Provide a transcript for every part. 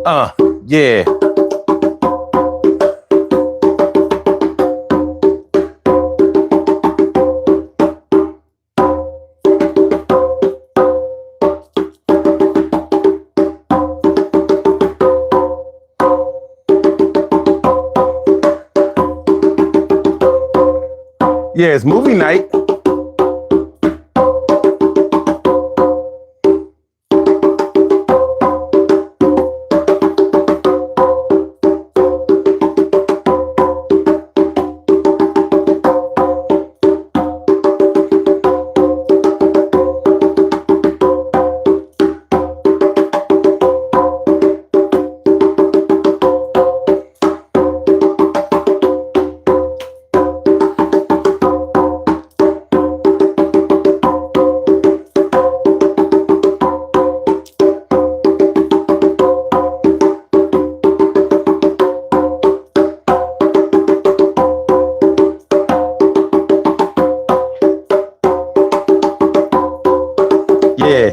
Yeah. Yeah, it's movie night. Yeah.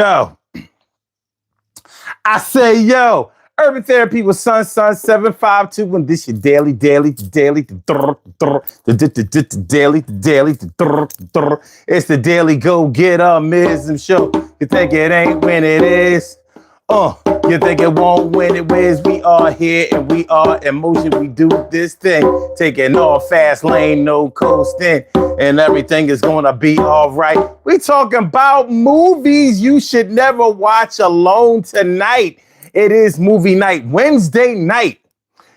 Yo, I say, yo, Urban Therapy with Sun 7521. This your daily. It's the daily go-getter-mism show. You think it ain't when it is? You think it won't when it is? We are here and we are in motion. We do this thing, taking off fast lane, no coasting, and everything is gonna be all right. We talking about movies you should never watch alone tonight. It is movie night, Wednesday night.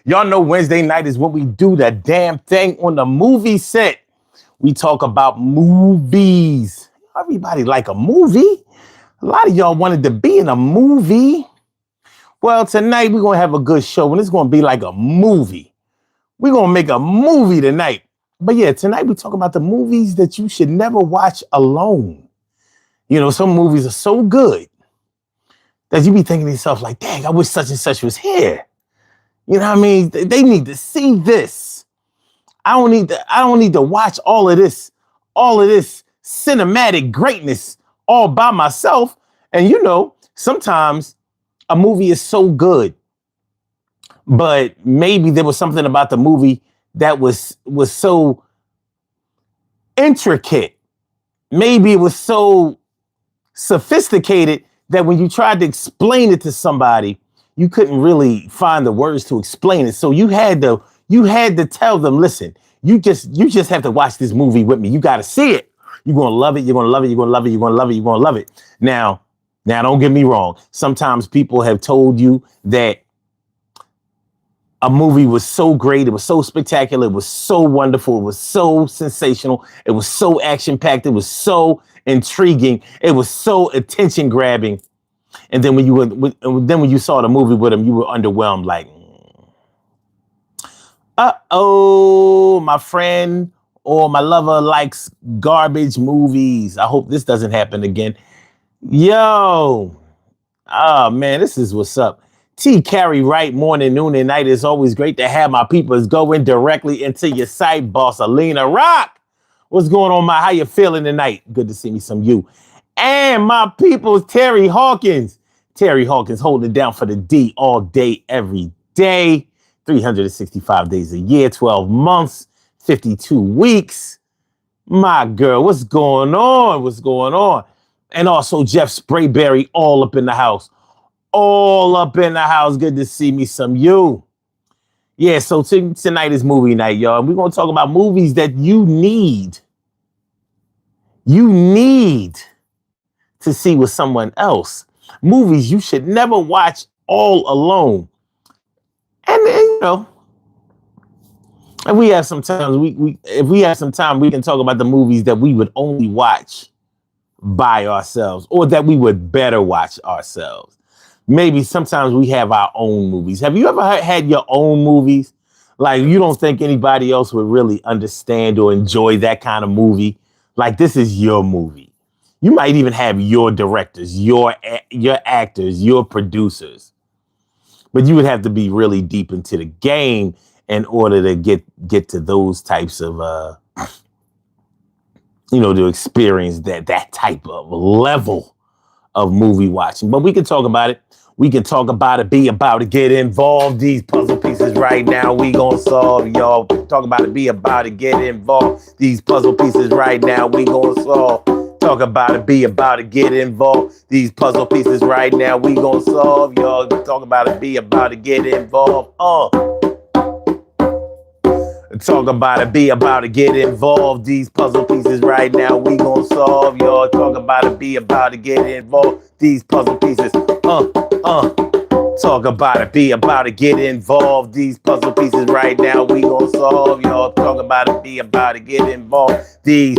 Y'all know Wednesday night is when we do the damn thing on the movie set. We talk about movies. Everybody like a movie. A lot of y'all wanted to be in a movie. Well, tonight we're going to have a good show, and it's going to be like a movie. We're going to make a movie tonight. But yeah, tonight we talk about the movies that you should never watch alone. You know, some movies are so good that you be thinking to yourself like, dang, I wish such and such was here. You know what I mean? They need to see this. I don't need to watch all of this cinematic greatness all by myself. And you know, sometimes a movie is so good, but maybe there was something about the movie that was so intricate. Maybe it was so sophisticated that when you tried to explain it to somebody, you couldn't really find the words to explain it. So you had to tell them, listen, you just have to watch this movie with me. You got to see it. You're going to love it. You're going to love it. You're going to love it. You're going to love it. You're going to love it. Now, don't get me wrong. Sometimes people have told you that a movie was so great. It was so spectacular. It was so wonderful. It was so sensational. It was so action packed. It was so intriguing. It was so attention grabbing. And then when you saw the movie with him, you were underwhelmed. Like, my friend or my lover likes garbage movies. I hope this doesn't happen again. Yo, oh man, this is what's up. T. Carey Wright, morning, noon, and night. It's always great to have my peoples going directly into your site, boss Alina Rock. What's going on, how you feeling tonight? Good to see me some you. And my people's Terry Hawkins. Terry Hawkins holding it down for the D all day, every day. 365 days a year, 12 months, 52 weeks. My girl, what's going on? What's going on? And also Jeff Sprayberry, all up in the house. All up in the house. Good to see me some you. Yeah, so tonight is movie night, y'all. And we're going to talk about movies that you need. You need to see with someone else. Movies you should never watch all alone. And you know, if we have some time, we can talk about the movies that we would only watch by ourselves, or that we would better watch ourselves. Maybe sometimes we have our own movies. Have you ever had your own movies? Like you don't think anybody else would really understand or enjoy that kind of movie? Like this is your movie. You might even have your directors, your actors, your producers. But you would have to be really deep into the game in order to get to those types of to experience that type of level of movie watching. But we can talk about it. We can talk about it, be about it, get involved. These puzzle pieces right now, we gonna solve, y'all. Talk about it, be about it, get involved. These puzzle pieces right now, we gonna solve. Talk about it, be about it, get involved. These puzzle pieces right now, we gonna solve, y'all. Talk about it, be about it, get involved. Talk about it, be about it, get involved. These puzzle pieces right now, we gonna solve, y'all. Talk about it, be about it, get involved. These puzzle pieces, Talk about it, be about it, get involved. These puzzle pieces right now, we gonna solve, y'all. Talk about it, be about it, get involved. These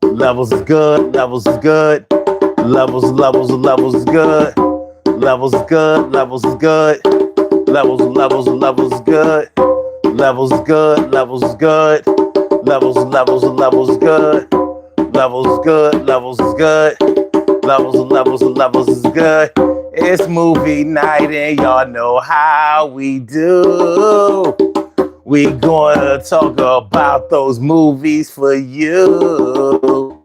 levels is good, levels is good. Levels is good. Levels is good, levels is good. Levels is good, levels is good. Levels is good, levels is good. Levels is good. Levels is good, levels is good. Levels is good. It's movie night and y'all know how we do. We gonna talk about those movies for you.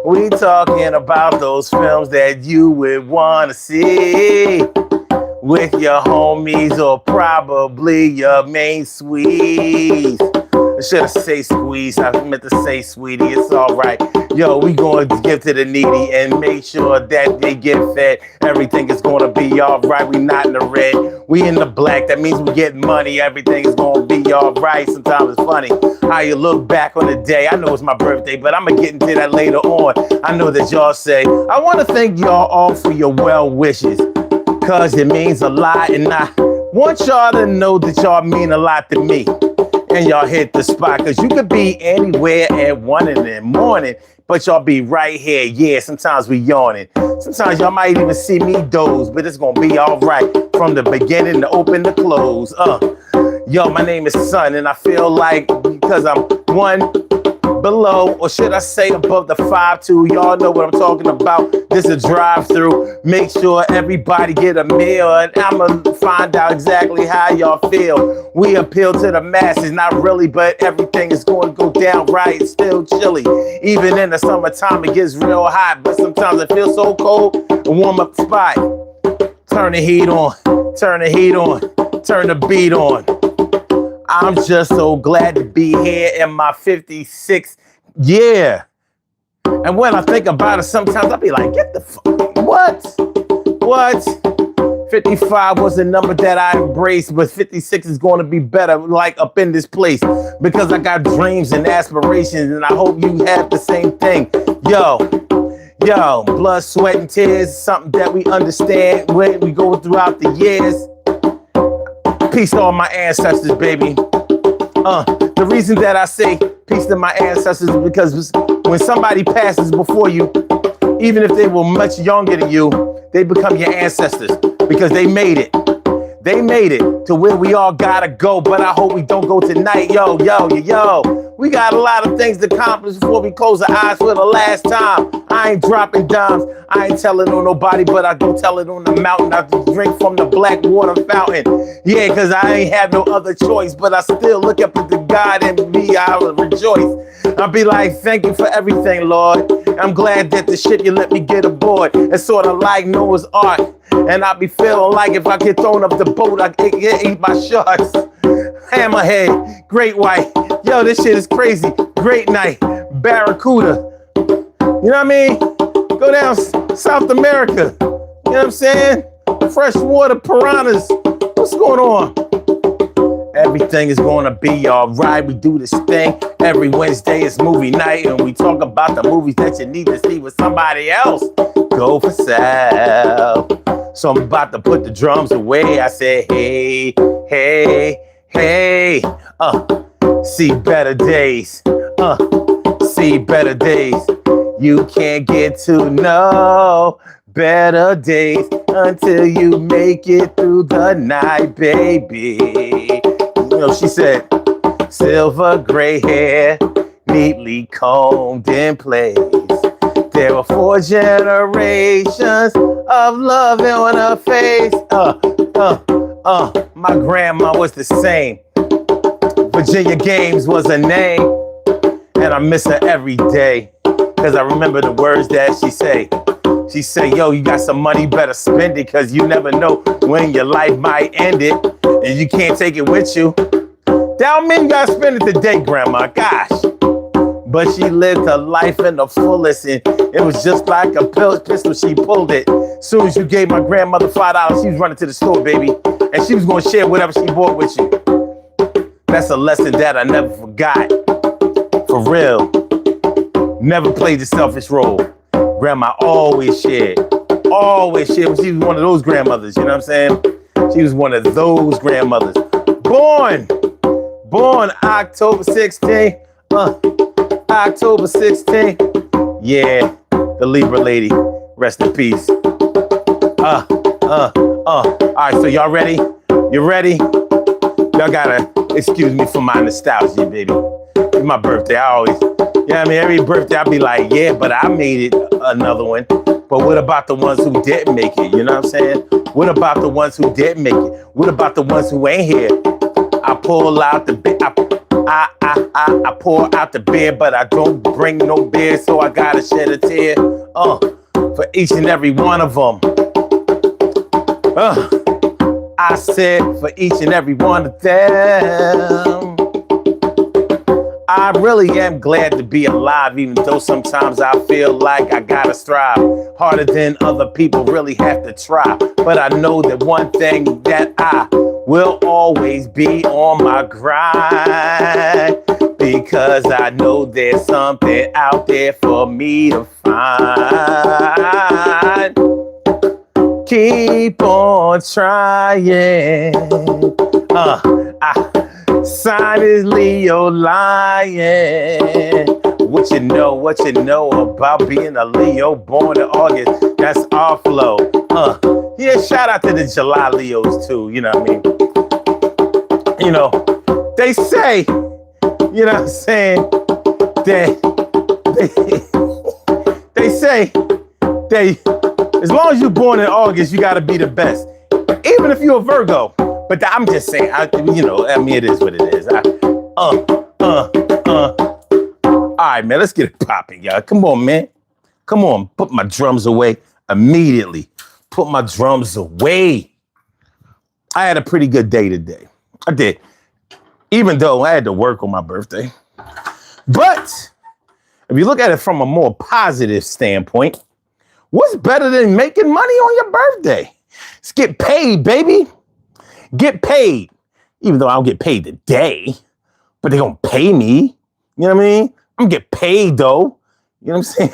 We talking about those films that you would want to see with your homies or probably your main squeeze. I should have say squeeze. I meant to say sweetie. It's all right. Yo, we going to give to the needy and make sure that they get fed. Everything is going to be all right. We not in the red. We in the black. That means we get money. Everything is going to be all right. Sometimes it's funny how you look back on the day. I know it's my birthday, but I'm going to get into that later on. I know that y'all say, I want to thank y'all all for your well wishes, because it means a lot. And I want y'all to know that y'all mean a lot to me. And y'all hit the spot, because you could be anywhere at 1 in the morning, but y'all be right here. Yeah, sometimes we yawning. Sometimes y'all might even see me doze, but it's gonna be all right from the beginning to open to close. Yo, my name is Sun, and I feel like because I'm one below, or should I say above the 5'2", y'all know what I'm talking about. This is a drive-through. Make sure everybody get a meal, and I'ma find out exactly how y'all feel. We appeal to the masses, not really, but everything is going to go down right. It's still chilly. Even in the summertime, it gets real hot, but sometimes it feels so cold. A warm-up spot. Turn the heat on. Turn the heat on. Turn the beat on. I'm just so glad to be here in my 56th year. And when I think about it, sometimes I'll be like, get the fuck, what? 55 was the number that I embraced, but 56 is going to be better, like up in this place, because I got dreams and aspirations, and I hope you have the same thing. Yo, blood, sweat, and tears is something that we understand when we go throughout the years. Peace to all my ancestors, baby. The reason that I say peace to my ancestors is because when somebody passes before you, even if they were much younger than you, they become your ancestors because they made it. They made it to where we all gotta go, but I hope we don't go tonight. Yo. We got a lot of things to accomplish before we close our eyes for the last time. I ain't dropping dimes. I ain't telling on nobody, but I go tell it on the mountain. I drink from the black water fountain. Yeah, because I ain't have no other choice, but I still look up at the God in me. I will rejoice. I'll be like, thank you for everything, Lord. I'm glad that the shit you let me get aboard. It's sort of like Noah's Ark. And I be feeling like if I get thrown up the boat, I can eat my sharks. Hammerhead, great white. Yo, this shit is crazy. Great night. Barracuda. You know what I mean? Go down South America. You know what I'm saying? Freshwater piranhas. What's going on? Everything is going to be all right. We do this thing. Every Wednesday is movie night, and we talk about the movies that you need to see with somebody else. Go for sale. So I'm about to put the drums away. I said, hey. See better days. See better days. You can't get to know better days until you make it through the night, baby. You know, she said, silver gray hair, neatly combed in place. There were 4 generations of love on her face. My grandma was the same. Virginia Gaines was her name. And I miss her every day, because I remember the words that she say. She say, yo, you got some money, better spend it, because you never know when your life might end it, and you can't take it with you. That don't mean you gotta spend it today, Grandma, gosh. But she lived her life in the fullest, and it was just like a pistol, she pulled it. Soon as you gave my grandmother $5, she was running to the store, baby, and she was gonna share whatever she bought with you. That's a lesson that I never forgot. For real. Never played the selfish role. Grandma always shared. Always shared. She was one of those grandmothers, you know what I'm saying? She was one of those grandmothers. Born October 16th. October 16th. Yeah, the Libra lady. Rest in peace. All right, so y'all ready? You ready? Y'all gotta excuse me for my nostalgia, baby. It's my birthday. I always, you know what I mean? Every birthday I'll be like, yeah, but I made it another one. But what about the ones who didn't make it? You know what I'm saying? What about the ones who didn't make it? What about the ones who ain't here? I pull out the I pour out the beer, but I don't bring no beer, so I gotta shed a tear. For each and every one of them. I said for each and every one of them. I really am glad to be alive, even though sometimes I feel like I gotta strive harder than other people really have to try. But I know that one thing that I will always be on my grind, because I know there's something out there for me to find. Keep on trying. Sign is Leo lying. What you know about being a Leo born in August? That's our flow. Yeah, shout out to the July Leos too. You know what I mean? You know, they say, you know what I'm saying? They say as long as you're born in August, you gotta be the best. Even if you're a Virgo. But I'm just saying, it is what it is. All right, man, let's get it popping, y'all. Come on, man. Come on, put my drums away immediately. Put my drums away. I had a pretty good day today. I did. Even though I had to work on my birthday. But if you look at it from a more positive standpoint, what's better than making money on your birthday? Let's get paid, baby. Get paid. Even though I don't get paid today, but they're going to pay me. You know what I mean? I'm going to get paid, though. You know what I'm saying?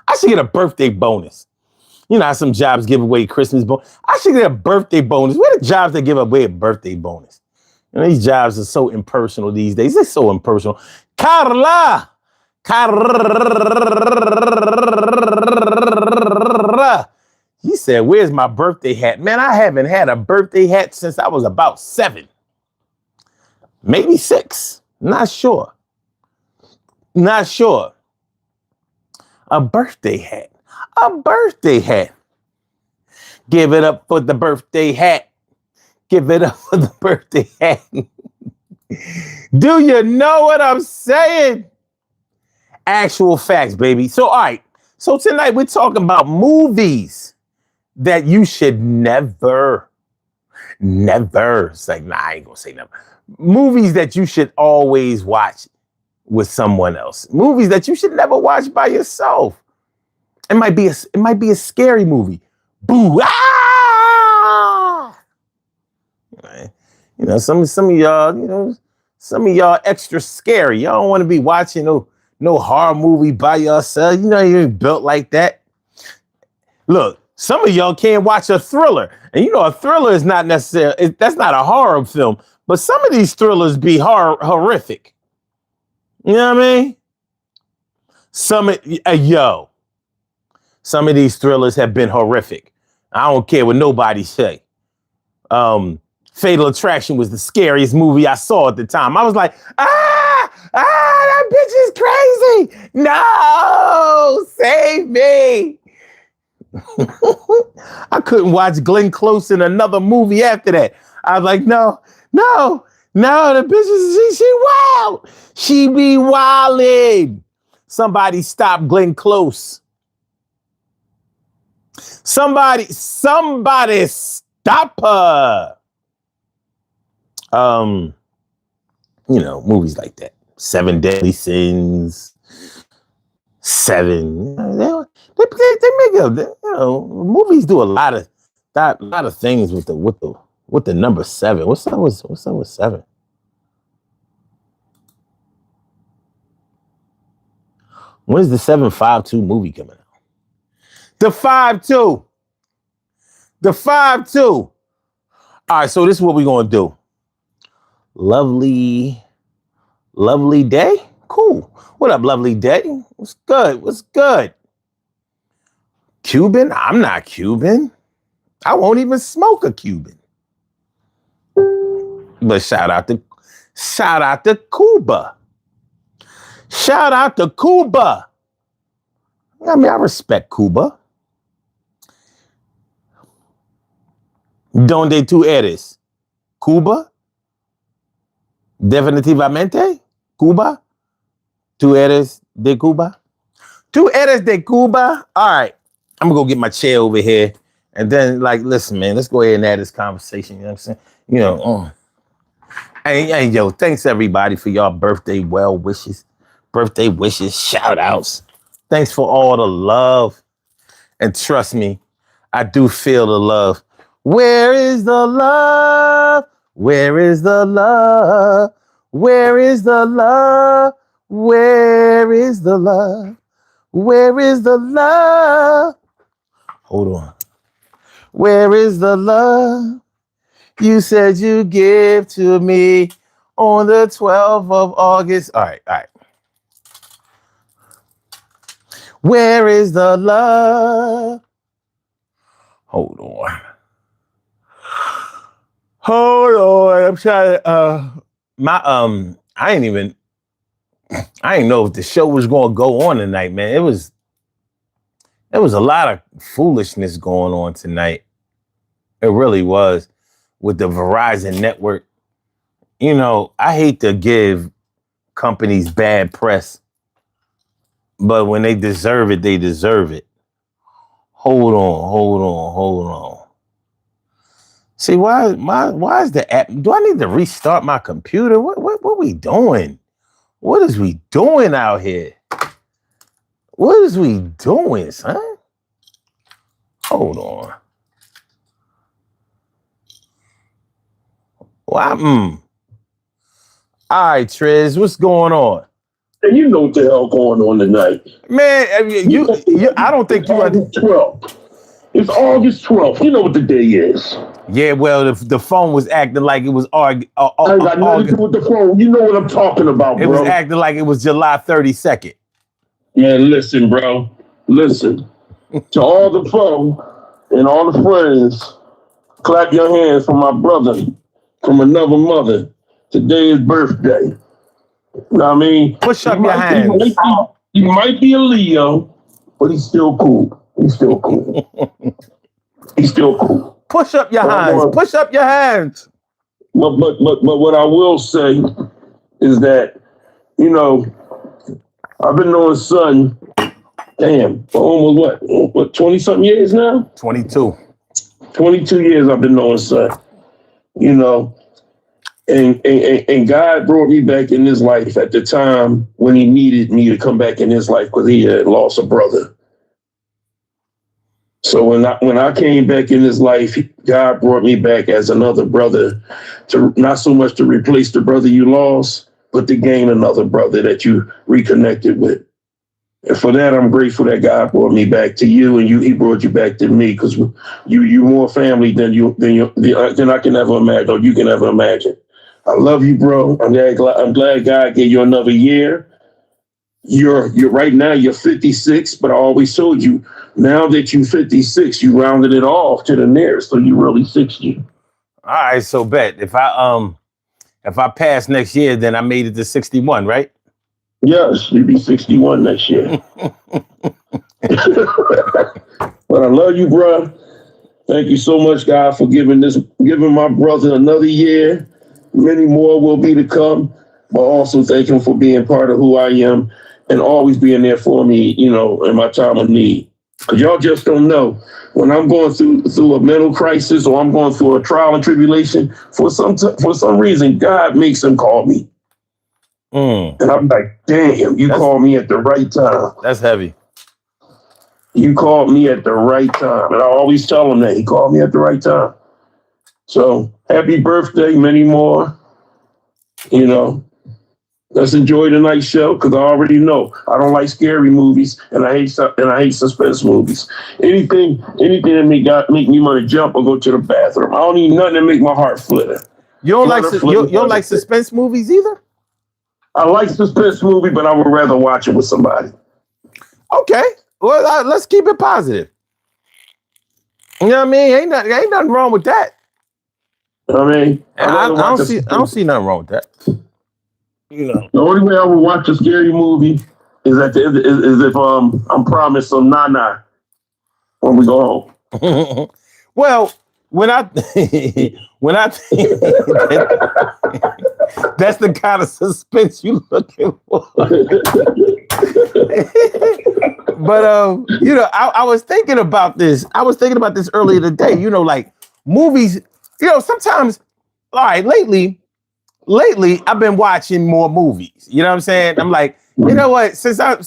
I should get a birthday bonus. You know how some jobs give away Christmas bonus? I should get a birthday bonus. Where are the jobs that give away a birthday bonus? You know, these jobs are so impersonal these days. They're so impersonal. Carla! He said, where's my birthday hat? Man, I haven't had a birthday hat since I was about 7. Maybe 6. Not sure. Not sure. A birthday hat. A birthday hat. Give it up for the birthday hat. Give it up for the birthday hat. Do you know what I'm saying? Actual facts, baby. So, all right. So tonight we're talking about movies that you should never. It's like, nah, I ain't gonna say never. Movies that you should always watch with someone else. Movies that you should never watch by yourself. It might be a scary movie. Boo! Ah! You know, some of y'all, some of y'all extra scary. Y'all don't want to be watching no horror movie by yourself. You know, you ain't built like that. Look, some of y'all can't watch a thriller. And you know, a thriller is not necessarily, that's not a horror film. But some of these thrillers be horrific. You know what I mean? Some of these thrillers have been horrific. I don't care what nobody say. Fatal Attraction was the scariest movie I saw at the time. I was like, that bitch is crazy. No, save me. I couldn't watch Glenn Close in another movie after that. I was like, no, the bitch is, she wild. She be wildin'. Somebody stop Glenn Close. Somebody stop her. Movies like that. 7 Deadly Sins. 7. They make movies do a lot of things with the number 7. What's up with 7? When is the 752 movie coming out? The 5-2. The 5-2. All right, so this is what we're gonna do. Lovely day? Cool. What up, lovely day? What's good? Cuban? I'm not Cuban. I won't even smoke a Cuban. But shout out to Cuba. Shout out to Cuba. I mean, I respect Cuba. Donde tú eres? Cuba? Definitivamente, Cuba. Tú eres de Cuba. Tú eres de Cuba. All right, I'm gonna go get my chair over here, and then like, listen, man, let's go ahead and have this conversation. You know what I'm saying? You know. Hey, yo, thanks everybody for y'all birthday birthday wishes, shout outs. Thanks for all the love. And trust me, I do feel the love. Where is the love? Where is the love? Where is the love? Where is the love? Where is the love? Hold on. Where is the love you said you give to me on the 12th of August? All right. Where is the love? Hold on. I'm trying to I didn't know if the show was gonna go on tonight, man. There was a lot of foolishness going on tonight. It really was with the Verizon network. You know, I hate to give companies bad press, but when they deserve it, they deserve it. Hold on. See, why is the app? Do I need to restart my computer? What we doing? What is we doing out here? What is we doing, son? Hold on. Well, all right, Trez, what's going on? And you know what the hell going on tonight. Man, I mean, I don't think you August 12th. It's August 12th. You know what the day is. Yeah, well, the phone was acting like it was I ain't got nothing to do with the phone. You know what I'm talking about, bro. It was acting like it was July 32nd. Yeah, listen, bro. Listen. To all the phone and all the friends, clap your hands for my brother from another mother. Today is birthday. You know what I mean? Push up your hands. He might be a Leo, but he's still cool. He's still cool. He's still cool. Push up your hands. Push up your hands. But what I will say is that, you know, I've been knowing son, for almost what 20-something years now? 22. 22 years I've been knowing son. You know, and God brought me back in his life at the time when he needed me to come back in his life because he had lost a brother. So when I came back in his life, God brought me back as another brother, to not so much to replace the brother you lost, but to gain another brother that you reconnected with. And for that, I'm grateful that God brought me back to you, and he brought you back to me, because you more family than I can ever imagine, or you can ever imagine. I love you, bro. I'm glad God gave you another year. You're right now, you're 56, but I always told you, now that you're 56, you rounded it off to the nearest, so you really 60. All right, so bet if I pass next year, then I made it to 61, right? Yes, you'll be 61 next year. But I love you, bro. Thank you so much, God, for giving my brother another year. Many more will be to come, but also thank him for being part of who I am and always being there for me, you know, in my time of need. Because y'all just don't know. When I'm going through a mental crisis, or I'm going through a trial and tribulation, for some reason, God makes him call me. And I'm like, damn, you called me at the right time. That's heavy. You called me at the right time. And I always tell him that he called me at the right time. So happy birthday, many more. You know, let's enjoy tonight's show, because I already know I don't like scary movies, and I hate suspense movies. Anything that make me want to jump or go to the bathroom. I don't need nothing to make my heart flitter. You don't like suspense movies either? I like suspense movie, but I would rather watch it with somebody. Okay, well, let's keep it positive. You know what I mean? Ain't nothing wrong with that. I mean, I don't see nothing wrong with that. You know, the only way I would watch a scary movie is if I'm promised some nana when we go home. Well, when I That's the kind of suspense you looking for. But I was thinking about this. I was thinking about this earlier today. Like movies. Sometimes, all right. Lately, I've been watching more movies. You know what I'm saying? I'm like, you know what? Since I'm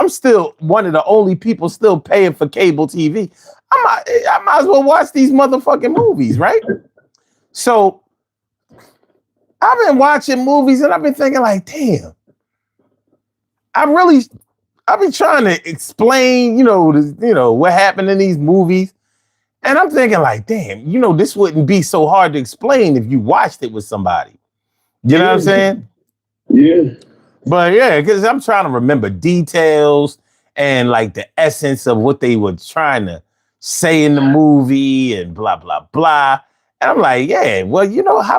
still one of the only people still paying for cable TV, I might as well watch these motherfucking movies, right? So I've been watching movies and I've been thinking like, damn, I've been trying to explain, what happened in these movies. And I'm thinking like, damn, this wouldn't be so hard to explain if you watched it with somebody. You know what I'm saying? Yeah. But yeah, because I'm trying to remember details and like the essence of what they were trying to say in the movie and blah, blah, blah. And I'm like, yeah, well, how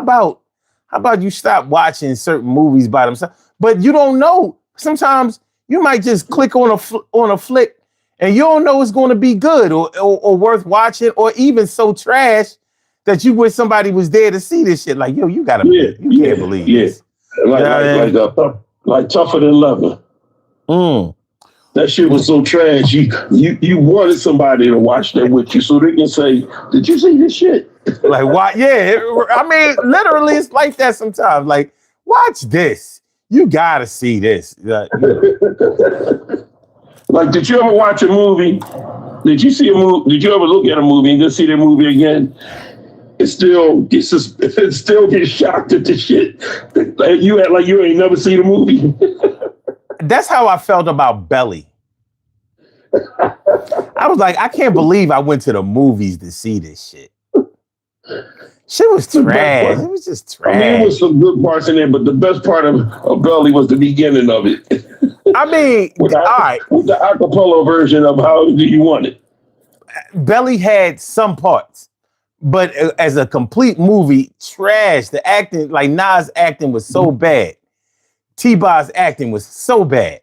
about you stop watching certain movies by themselves? But you don't know. Sometimes you might just click on a flick and you don't know it's going to be good or worth watching or even so trash that you wish somebody was there to see this shit. Like, yo, you can't believe this. Like Tougher Than Leather. That shit was so trash. You wanted somebody to watch that with you so they can say, "Did you see this shit?" Like, what? Yeah, I mean, literally, it's like that sometimes. Like, watch this. You gotta see this. Like, did you ever watch a movie? Did you see a movie? Did you ever look at a movie and just see the movie again? It still gets shocked at the shit. You act like you ain't never seen a movie. That's how I felt about Belly. I was like, I can't believe I went to the movies to see this shit. Shit was trash. It was just trash. I mean, it was some good parts in there, but the best part of Belly was the beginning of it. I mean, with the acapella version of How Do You Want It? Belly had some parts. But as a complete movie, trash. The acting, like Nas' acting was so bad. T-Boz's acting was so bad.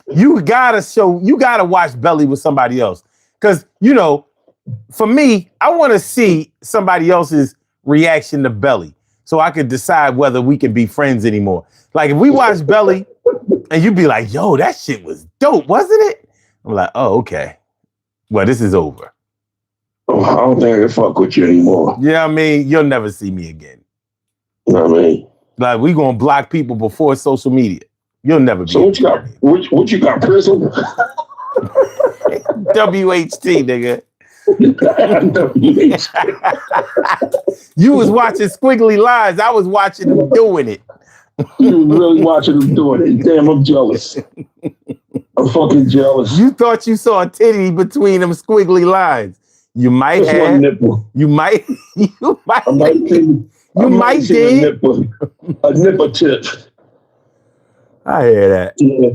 You gotta watch Belly with somebody else. Because, for me, I want to see somebody else's reaction to Belly so I could decide whether we can be friends anymore. Like if we watch Belly and you'd be like, yo, that shit was dope, wasn't it? I'm like, oh, okay. Well, this is over. Oh, I don't think I can fuck with you anymore. Yeah, I mean, you'll never see me again. You know what I mean? Like, we gonna block people before social media. You'll never be. So what you got? What you got, Prism? WHT, nigga. You was watching Squiggly Lines. I was watching them doing it. You was really watching them doing it. Damn, I'm jealous. I'm fucking jealous. You thought you saw a titty between them squiggly lines. You might Just have. one nipple. You might. You might. I might see a nipple tip. I hear that. Yeah.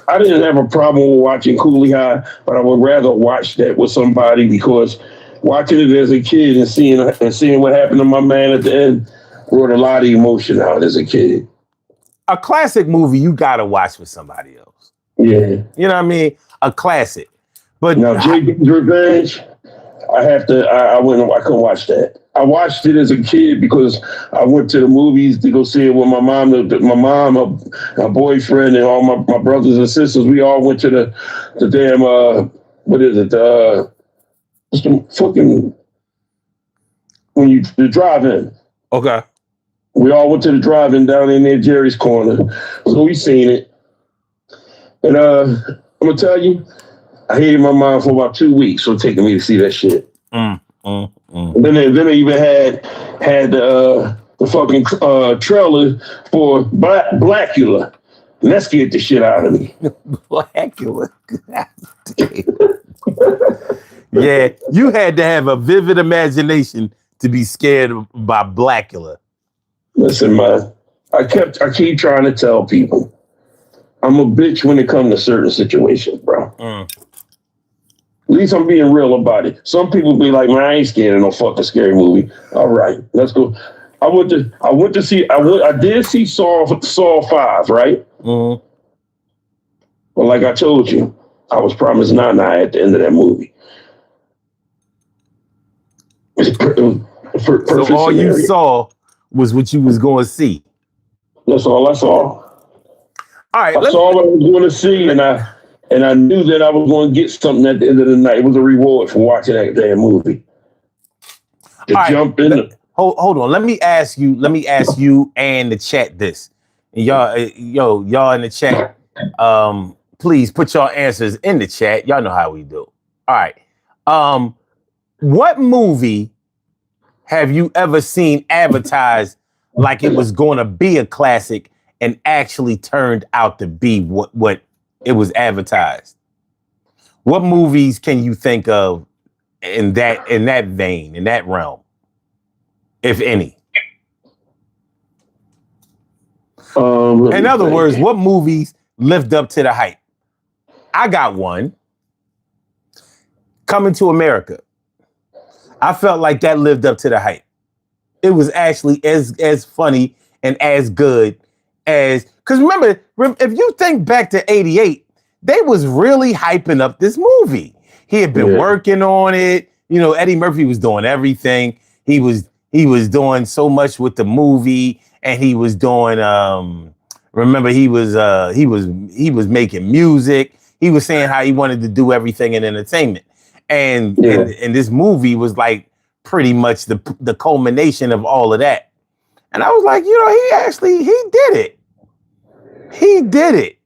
I didn't have a problem with watching Cooley High, but I would rather watch that with somebody because watching it as a kid and seeing what happened to my man at the end brought a lot of emotion out as a kid. A classic movie you gotta watch with somebody else. Yeah. You know what I mean? A classic. But now J.B.'s Revenge, I couldn't watch that. I watched it as a kid because I went to the movies to go see it with my mom, my boyfriend, and all my brothers and sisters. We all went to the damn what is it? What's the fucking the drive-in? Okay. We all went to the drive-in down in there, Jerry's Corner. So we seen it, and I'm gonna tell you, I hated my mom for about 2 weeks for taking me to see that shit. And then they even had the fucking trailer for Blackula. And that scared the shit out of me. Blackula. Yeah, you had to have a vivid imagination to be scared by Blackula. Listen, man, I keep trying to tell people, I'm a bitch when it comes to certain situations, bro. At least I'm being real about it. Some people be like, man, I ain't scared of no fucking scary movie. All right, let's go. I did see Saw 5, right? But like I told you, I was promised Nana at the end of that movie. So Perfect all you scenario. saw was what you was going to see. That's all I saw. All right, I saw what I was going to see, and I knew that I was going to get something at the end of the night. It was a reward for watching that damn movie. To all right. jump in the Hold on. Let me ask you. Let me ask you and the chat this. And y'all, y'all in the chat. Please put your answers in the chat. Y'all know how we do. All right. What movie have you ever seen advertised like it was going to be a classic and actually turned out to be what it was advertised? What movies can you think of in that vein, in that realm, if any? let In me other words, think. what movies lived up to the hype? I got one. Coming to America. I felt like that lived up to the hype. It was actually as funny and as good as, because remember, if you think back to '88, they was really hyping up this movie. He had been Yeah. working on it. You know, Eddie Murphy was doing everything. He was doing so much with the movie, and he was doing remember he was making music. He was saying how he wanted to do everything in entertainment. And Yeah. and this movie was like pretty much the culmination of all of that. And I was like, he did it. He did it.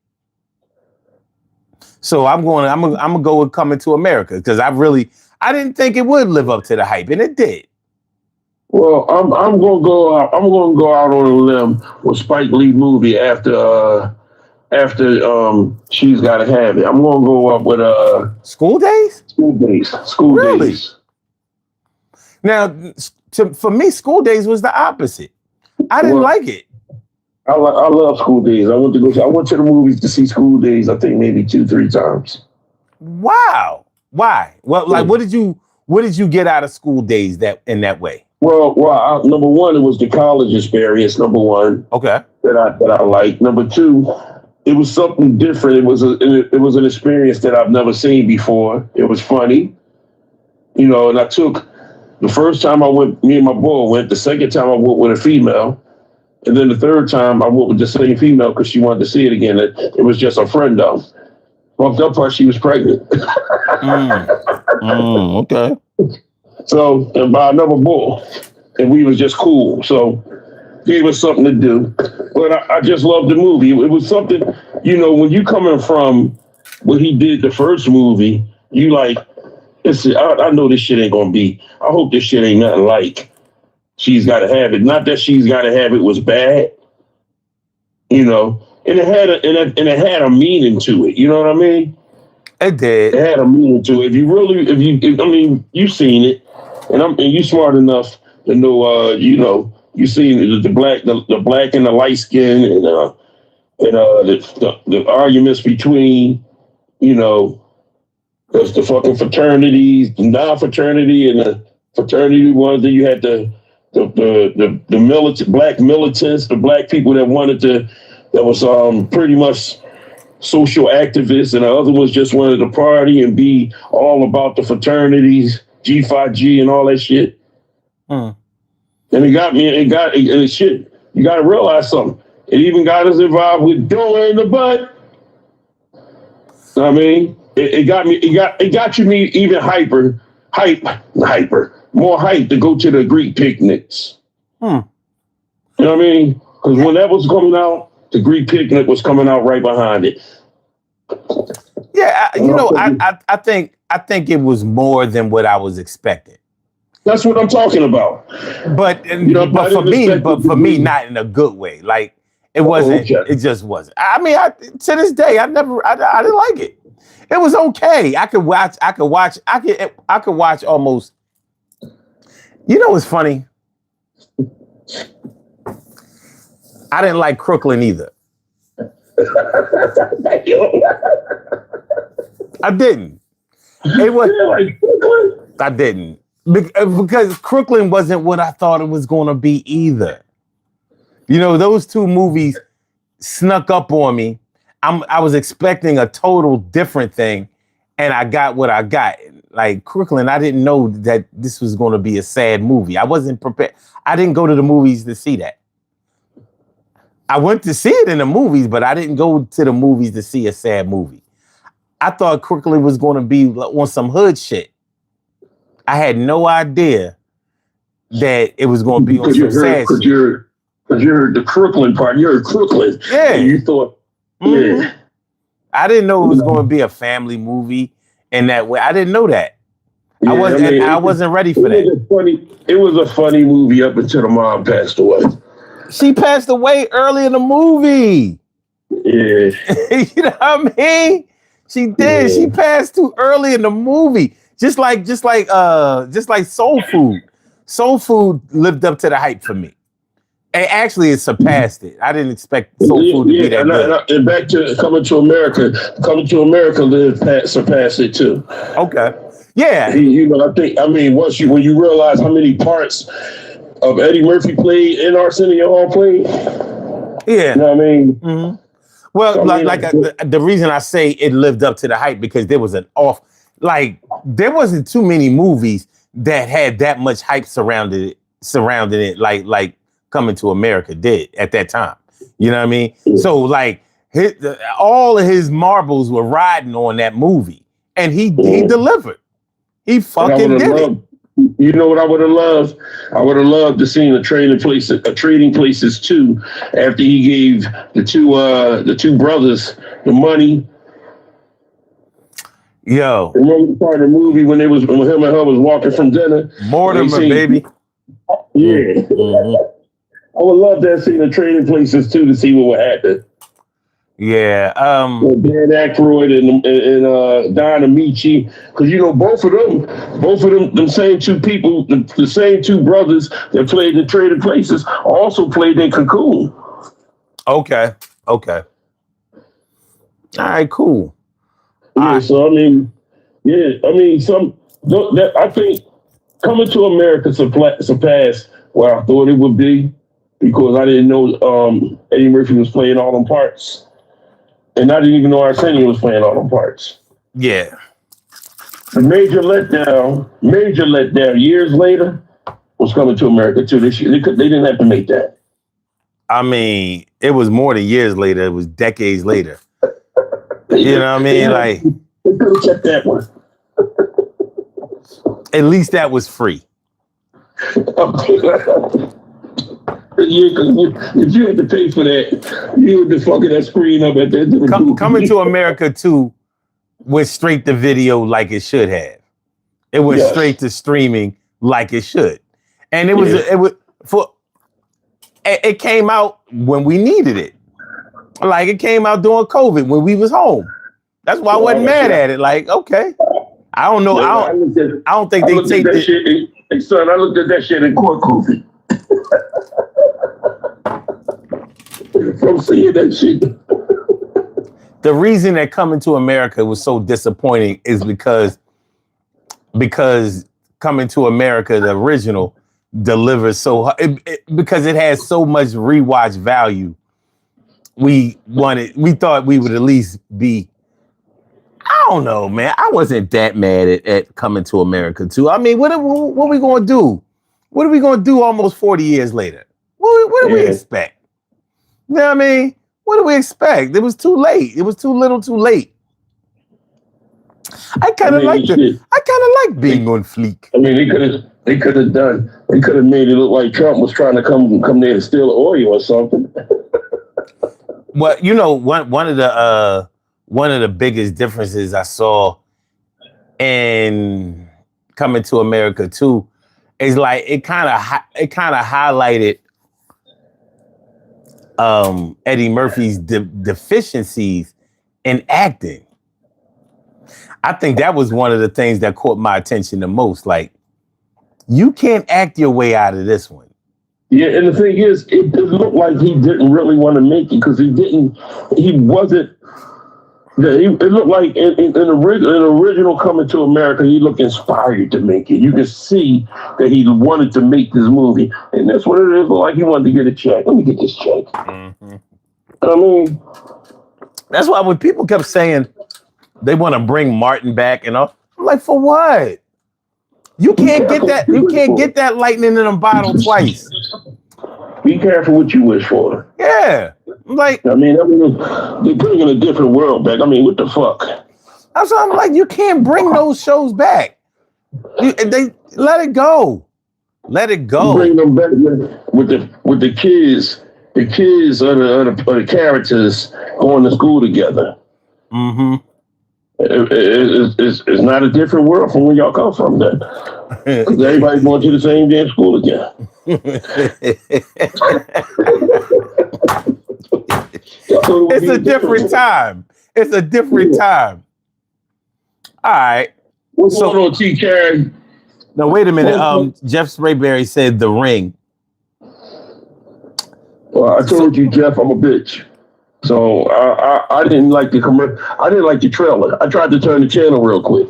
So I'm gonna go with Coming to America because I didn't think it would live up to the hype, and it did. Well, I'm gonna go out. I'm gonna go out on a limb with Spike Lee movie after She's Gotta Have It. I'm gonna go up with School Days? School Days. School Really? Days. Now, for me, School Days was the opposite. I didn't Well, like it. I love School Days. I went to the movies to see School Days. I think maybe 2-3 times. Wow. Why? Well, like, Yeah. what did you get out of School Days that in that way? Number one, it was the college experience. Number one, Okay. that I liked. Number two, it was something different. It was an experience that I've never seen before. It was funny, and I took the first time I went. Me and my boy went. The second time I went with a female, and then the third time I went with the same female because she wanted to see it again. It was just a friend though. Fucked up part, she was pregnant. Okay. So, and by another bull, and we was just cool. So gave us something to do. But I just loved the movie. It was something, when you coming from what he did the first movie, you like, I know this shit ain't gonna be. I hope this shit ain't nothing like She's Gotta Have It. Not that She's Gotta Have It was bad, and it had a meaning to it. You know what I mean? It did. It had a meaning to it. You've seen it, and you smart enough to know. You seen the black and the light skin, and the arguments between the fucking fraternities, the non-fraternity and the fraternity ones. Then you had the black militants, the black people that was pretty much social activists, and the other ones just wanted to party and be all about the fraternities, G5G and all that shit. Mm. And shit. You got to realize something. It even got us involved with Door in the Butt. I mean, it got me. It got you me even more hype to go to the Greek picnics. Hmm. You know what I mean? Because when that was coming out, the Greek picnic was coming out right behind it. Yeah, I think it was more than what I was expecting. That's what I'm talking about. But for me, not in a good way. Like it wasn't. Okay. It just wasn't. I mean, to this day, I didn't like it. It was okay. I could watch almost. You know what's funny? I didn't like Crooklyn either. I didn't. It was. I didn't because Crooklyn wasn't what I thought it was going to be either. Those two movies snuck up on me. I was expecting a total different thing, and I got what I got. Like Crooklyn, I didn't know that this was going to be a sad movie. I wasn't prepared. I didn't go to the movies to see that. I went to see it in the movies, but I didn't go to the movies to see a sad movie. I thought Crooklyn was going to be on some hood shit. I had no idea that it was going to be on some sad shit. Because you heard the Crooklyn part. You heard Crooklyn. Yeah. And you thought, yeah. I didn't know it was going to be a family movie in that way. I didn't know that. Yeah, I wasn't ready for that. It was a funny movie up until the mom passed away. She passed away early in the movie. Yeah. You know what I mean? She did. Yeah. She passed too early in the movie. Just like Soul Food. Soul Food lived up to the hype for me. And actually, it surpassed it. I didn't expect Soul Food to be that good. And back to Coming to America surpassed it too. Okay. Yeah. I mean, when you realize how many parts of Eddie Murphy played in Arsenio Hall played. Yeah. You know what I mean? Mm-hmm. Well, so, the reason I say it lived up to the hype because there was there wasn't too many movies that had that much hype surrounding it like Coming to America did at that time. You know what I mean? Mm-hmm. So all of his marbles were riding on that movie, and he delivered. He fucking did it. You know what I would have loved? I would have loved to see a Trading Places 2 after he gave the two brothers the money. Yo. Remember part of the movie when him and her was walking from dinner? Mortimer, baby. Yeah. Mm-hmm. I would love to have seen a Trading Places 2 to see what would happen. Yeah. Dan Aykroyd and Don Amici, because both of them same two people, the same two brothers that played in Trading Places also played in Cocoon. Okay. All right, cool. Yeah, so I think Coming to America surpassed what I thought it would be because I didn't know Eddie Murphy was playing all them parts. And I didn't even know Arsenio was playing all them parts. Yeah. The major letdown years later was Coming to America too. They didn't have to make that. I mean, it was more than years later. It was decades later. You know what I mean? Like they could have kept that one. At least that was free. Yeah, because if you had to pay for that, you would have fucking that screen up at the end of the movie. Coming to America 2 went straight to video like it should have. It went straight to streaming like it should. And it came out when we needed it. Like it came out during COVID when we was home. That's why I wasn't mad at it. Like, okay. I don't know. I don't think they take that shit. Hey, son, I looked at that shit in court COVID. From seeing that shit. The reason that Coming to America was so disappointing is because Coming to America, the original, delivers because it has so much rewatch value. We thought we would at least be. I don't know, man. I wasn't that mad at Coming to America 2. I mean, what are we going to do? What are we going to do almost 40 years later? What do we expect? You know what I mean? What do we expect? It was too late. It was too little too late. I kind of like being on fleek. I mean, they could have made it look like Trump was trying to come there to steal oil or something. Well, one of the biggest differences I saw in Coming to America 2 is like it kind of highlighted Eddie Murphy's deficiencies in acting. I think that was one of the things that caught my attention the most. Like, you can't act your way out of this one. Yeah, and the thing is, it looked like he didn't really want to make it because it looked like in original Coming to America, he looked inspired to make it. You could see that he wanted to make this movie. And that's what it is. Like he wanted to get a check. Let me get this check. Mm-hmm. I mean, that's why when people kept saying they want to bring Martin back and all, I'm I'm like, for what? You can't get careful what that. you You wish can't for. get that lightning in a bottle twice. Be careful what you wish for. Yeah. I'm like, I mean, they're bringing a different world back. I mean, what the fuck? I'm like, you can't bring those shows back. They let it go. Let it You bring go. them back with the kids. The kids are the characters going to school together. Mm-hmm. It's not a different world from where y'all come from then. Because everybody's going to the same damn school again. It's a different time. It's a different time. All right. What's going on, T. Carey? No, wait a minute. Jeff Sprayberry said The Ring. Well, I told you, Jeff, I'm a bitch. So I didn't like the I didn't like the trailer. I tried to turn the channel real quick.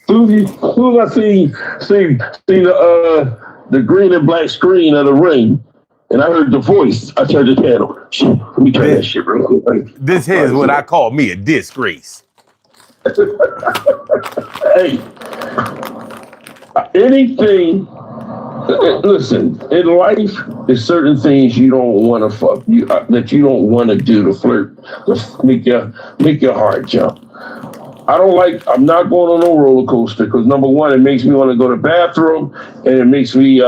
Soon as I see the green and black screen of The Ring, and I heard the voice, I turned the channel. Let me turn that shit real quick. This is what I call me a disgrace. Hey, anything. Listen, in life, there's certain things you don't want to that you don't want to do to flirt, to make your heart jump. I'm not going on no roller coaster because number one, it makes me want to go to the bathroom, and it makes me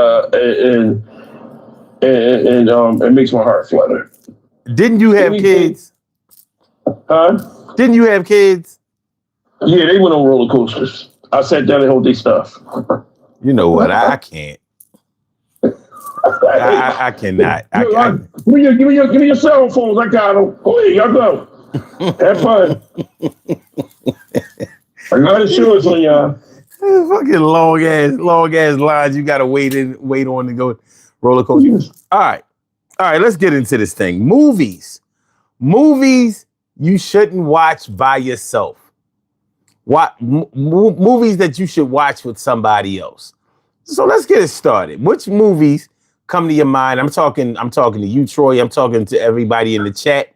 it makes my heart flutter. Didn't you have kids? Huh? Didn't you have kids? Yeah, they went on roller coasters. I sat down and held their stuff. You know what? I can't. I cannot. Give me your cell phones. I got them. Go ahead, y'all go. Have fun. I got insurance on y'all. Fucking long ass lines you gotta wait on to go roller coaster. All right. Let's get into this thing. Movies you shouldn't watch by yourself. Movies that you should watch with somebody else. So let's get it started. Which movies come to your mind? I'm talking to you, Troy. I'm talking to everybody in the chat.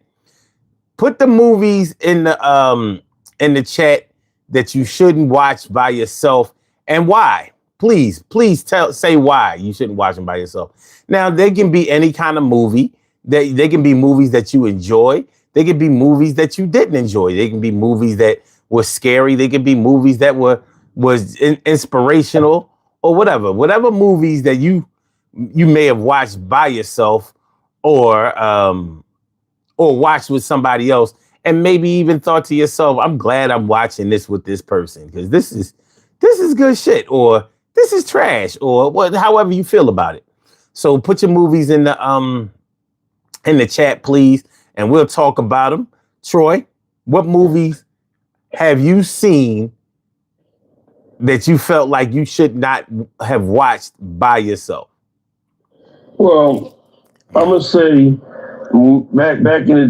Put the movies in the chat that you shouldn't watch by yourself and why. Please say why you shouldn't watch them by yourself. Now, they can be any kind of movie. They can be movies that you enjoy. They can be movies that you didn't enjoy. They can be movies that were scary. They can be movies that was inspirational or whatever. Whatever movies that you may have watched by yourself or watched with somebody else, and maybe even thought to yourself, I'm glad I'm watching this with this person because this is good shit, or this is trash, or however you feel about it. So put your movies in the chat, please, and we'll talk about them. Troy, what movies have you seen that you felt like you should not have watched by yourself? Well, I'm gonna say back in the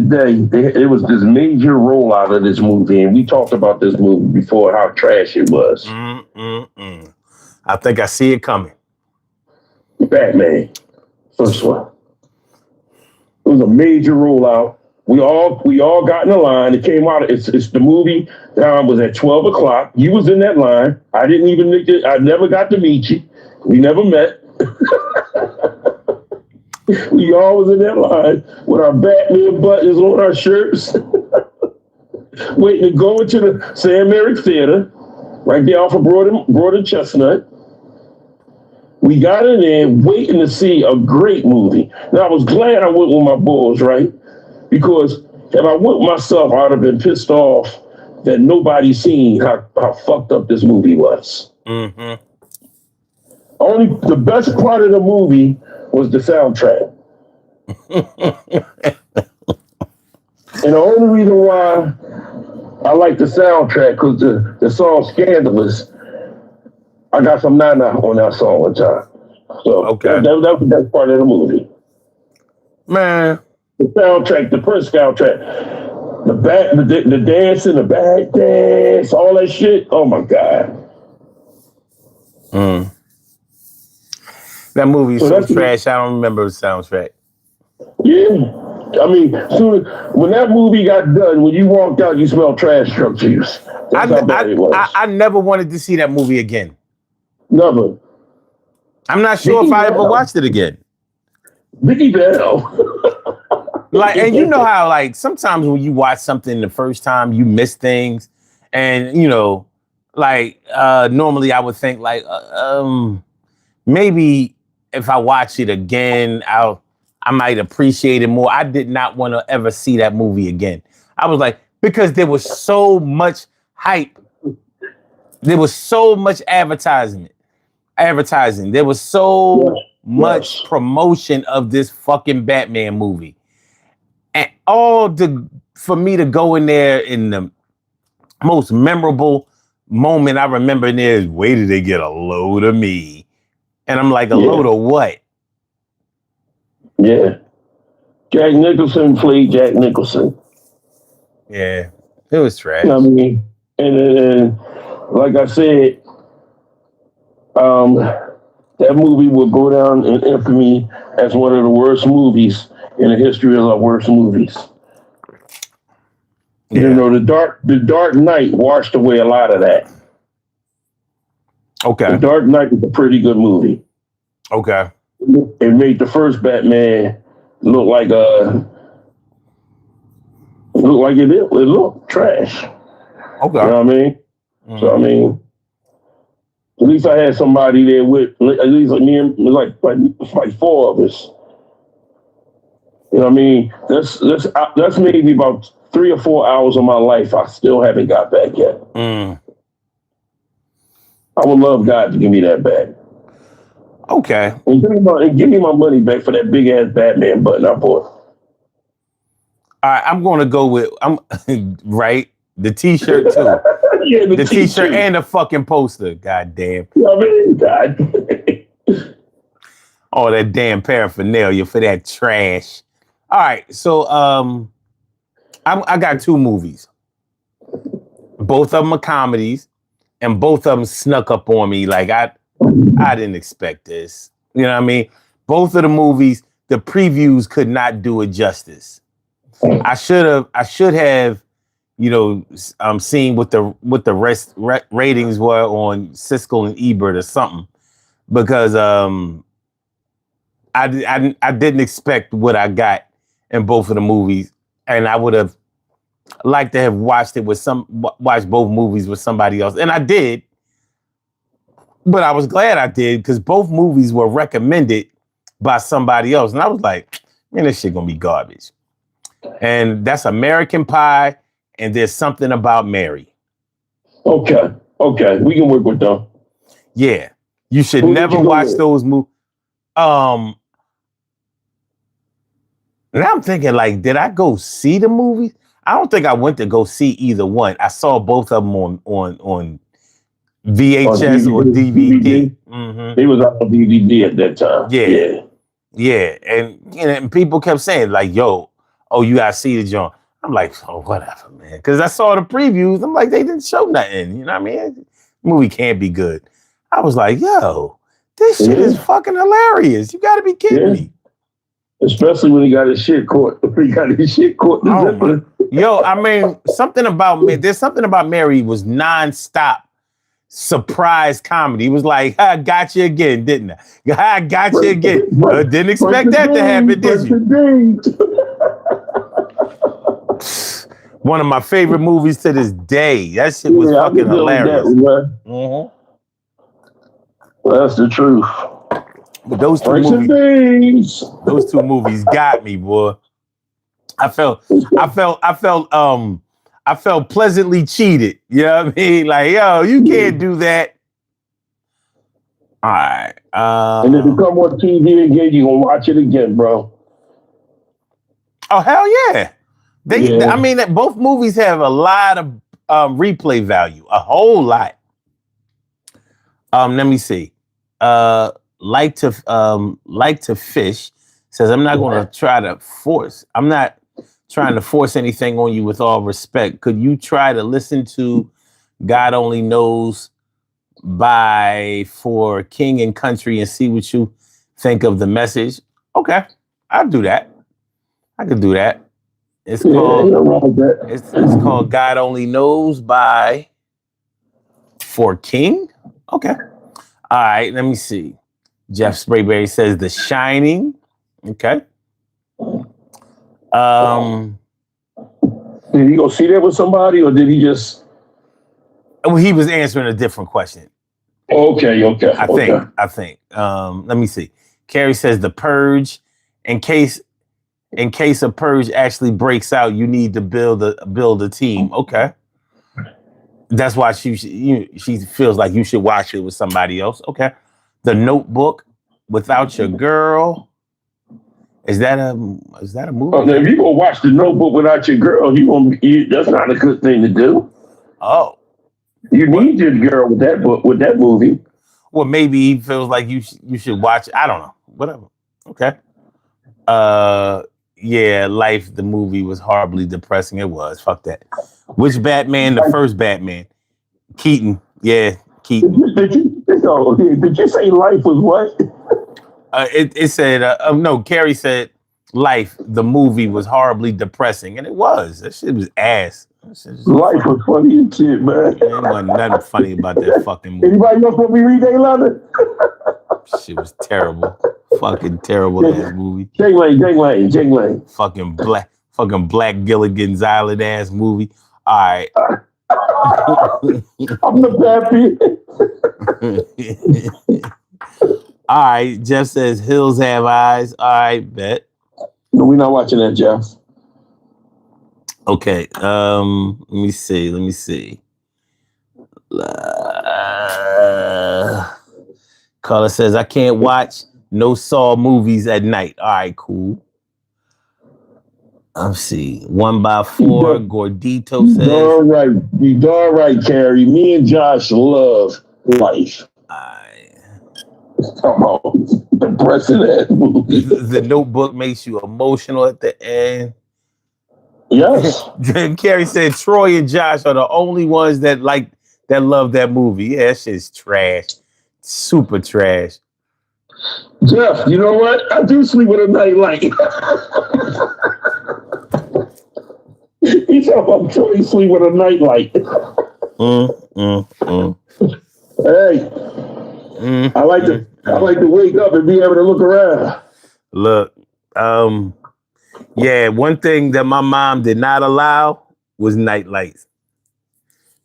day, it was this major rollout of this movie, and we talked about this movie before, how trash it was. I think I see it coming. Batman, first one. It was a major rollout. We all got in the line. It came out. It's the movie. Was at 12 o'clock. You was in that line. I never got to meet you. We never met. We all was in that line with our Batman buttons on our shirts, waiting to go into the Sam Merrick Theater, right there off of Broad and Chestnut. We got in there waiting to see a great movie. Now, I was glad I went with my boys, right? Because if I went myself, I would have been pissed off that nobody seen how fucked up this movie was. Mm-hmm. Only the best part of the movie was the soundtrack. And the only reason why I like the soundtrack, because the song Scandalous, I got some Nana on that song one time. So okay. that was the best part of the movie. Man. The soundtrack, the first soundtrack, the dancing, the back dance, all that shit. Oh my God. That movie is so trash, I don't remember the soundtrack. Yeah. I mean, soon when that movie got done, when you walked out, you smelled trash truck juice. I, That's how bad it was. I never wanted to see that movie again. Never. I'm not sure if Vicky I ever Bell. watched it again. Vicky Bell. Like, and you know how like sometimes when you watch something the first time, you miss things, and like normally I would think like maybe if I watch it again, I might appreciate it more. I did not want to ever see that movie again. I was like, because there was so much hype. There was so much advertising. There was so much Yes. promotion of this fucking Batman movie. And for me to go in there in the most memorable moment I remember in there is, wait till they get a load of me. And I'm like, a Yeah. load of what? Yeah. Jack Nicholson played Jack Nicholson. Yeah, it was I trash. mean, and like I said, that movie will go down in infamy as one of the worst movies in the history of the worst movies. You Yeah. know, the Dark Knight washed away a lot of that. The Okay. Dark Knight is a pretty good movie. Okay. It made the first Batman look like it looked trash. You Okay. know what I mean? So I Mhm. mean, at least I had somebody there with at least me and like four of us. You know what I mean? That's maybe about 3 or 4 hours of my life I still haven't got back yet. Mm. I would love God to give me that back. Okay. And give me my money back for that big ass Batman button I bought. All right. I'm going to go with I'm right. The T-shirt too. Yeah, the The T-shirt T-shirt. and the fucking poster. God damn. You know what I mean? God. All that damn paraphernalia for that trash. All right. So I got two movies. Both of them are comedies, and both of them snuck up on me. Like I didn't expect this. You know what I mean? Both of the movies, the previews could not do it justice. I should have, seen what the ratings were on Siskel and Ebert or something, because I didn't expect what I got in both of the movies, and I would have liked to have watched both movies with somebody else, and I did. But I was glad I did because both movies were recommended by somebody else. And I was like, man, this shit gonna be garbage. And that's American Pie, and there's something about Mary. Okay. Okay. We can work with them. Yeah. You should Who did never you go watch with? those movies. Um, Now I'm thinking, like, did I go see the movies? I don't think I went to go see either one. I saw both of them on On VHS or DVD. DVD. DVD. It was on DVD at that time. Yeah. Yeah. Yeah, and people kept saying like, "Yo, oh, you gotta see the joint." I'm like, "Oh, whatever, man," because I saw the previews. I'm like, they didn't show nothing. You know what I mean? The movie can't be good. I was like, "Yo, this shit is Yeah. fucking hilarious. You got to be kidding Yeah. me." Especially when he got his shit caught. He got his shit caught in the Oh my, zipper. yo, I mean, there's something about Mary was nonstop surprise comedy. It was like, I got you again, didn't I? I got you again. Didn't expect that to happen, did you? One of my favorite movies to this day. That shit was Yeah, I fucking can deal with that hilarious. one, man. Mm-hmm. That's the truth. But those two Franks and movies, beans. got me, boy. I felt pleasantly cheated. You know what I mean? Like, yo, you can't do that. All right. And if it come on TV again, you gonna watch it again, bro. Oh hell yeah! I Yeah. mean, both movies have a lot of replay value, a whole lot. Let me see. Like to fish says, I'm not going to try to force. I'm not trying to force anything on you. With all respect, could you try to listen to God Only Knows by for King and Country and see what you think of the message? Okay, I'll do that. I could do that. It's Yeah, ain't called nothing wrong with that. it's called God Only Knows by For King. Okay. All right, let me see. Jeff Sprayberry says The Shining. Okay. Did he go see that with somebody, or did he just? Well, he was answering a different question. Okay. I think. Let me see. Carrie says The Purge. In case a purge actually breaks out, you need to build a team. Okay. That's why she feels like you should watch it with somebody else. Okay. The Notebook, Without Your Girl. Is that a movie? Now, if you go watch The Notebook without your girl, that's not a good thing to do. Oh. You need your girl with that movie. Well, maybe he feels like you should watch it. I don't know. Whatever. Okay. Yeah, Life, the movie was horribly depressing. It was. Fuck that. Which Batman? The first Batman. Keaton. Yeah, Keaton. Did you say Life was what? It said, no, Carrie said Life, the movie was horribly depressing. And it was. That shit was ass. Life was funny as shit, man. There wasn't nothing funny about that fucking movie. Anybody else want me to read their letter? Shit was terrible. Fucking terrible ass movie. Jing Lane. Fucking Black Gilligan's Island ass movie. All right. I'm the happy. All right. Jeff says Hills Have Eyes. All right, bet. No, we're not watching that, Jeff. Okay. Let me see. Carla says I can't watch no Saw movies at night. All right, cool. Let's see. 1x4. Gordito says. You darn right, Carrie. Me and Josh love Life. Come on. Depressing ass movie. The Notebook makes you emotional at the end. Yes. Carrie said Troy and Josh are the only ones that love that movie. Yeah, that shit's trash. Super trash. Jeff, you know what? I do sleep with a nightlight. He's talking about Troy sleep with a nightlight. Hey. I like to wake up and be able to look around. Look, yeah, one thing that my mom did not allow was night lights.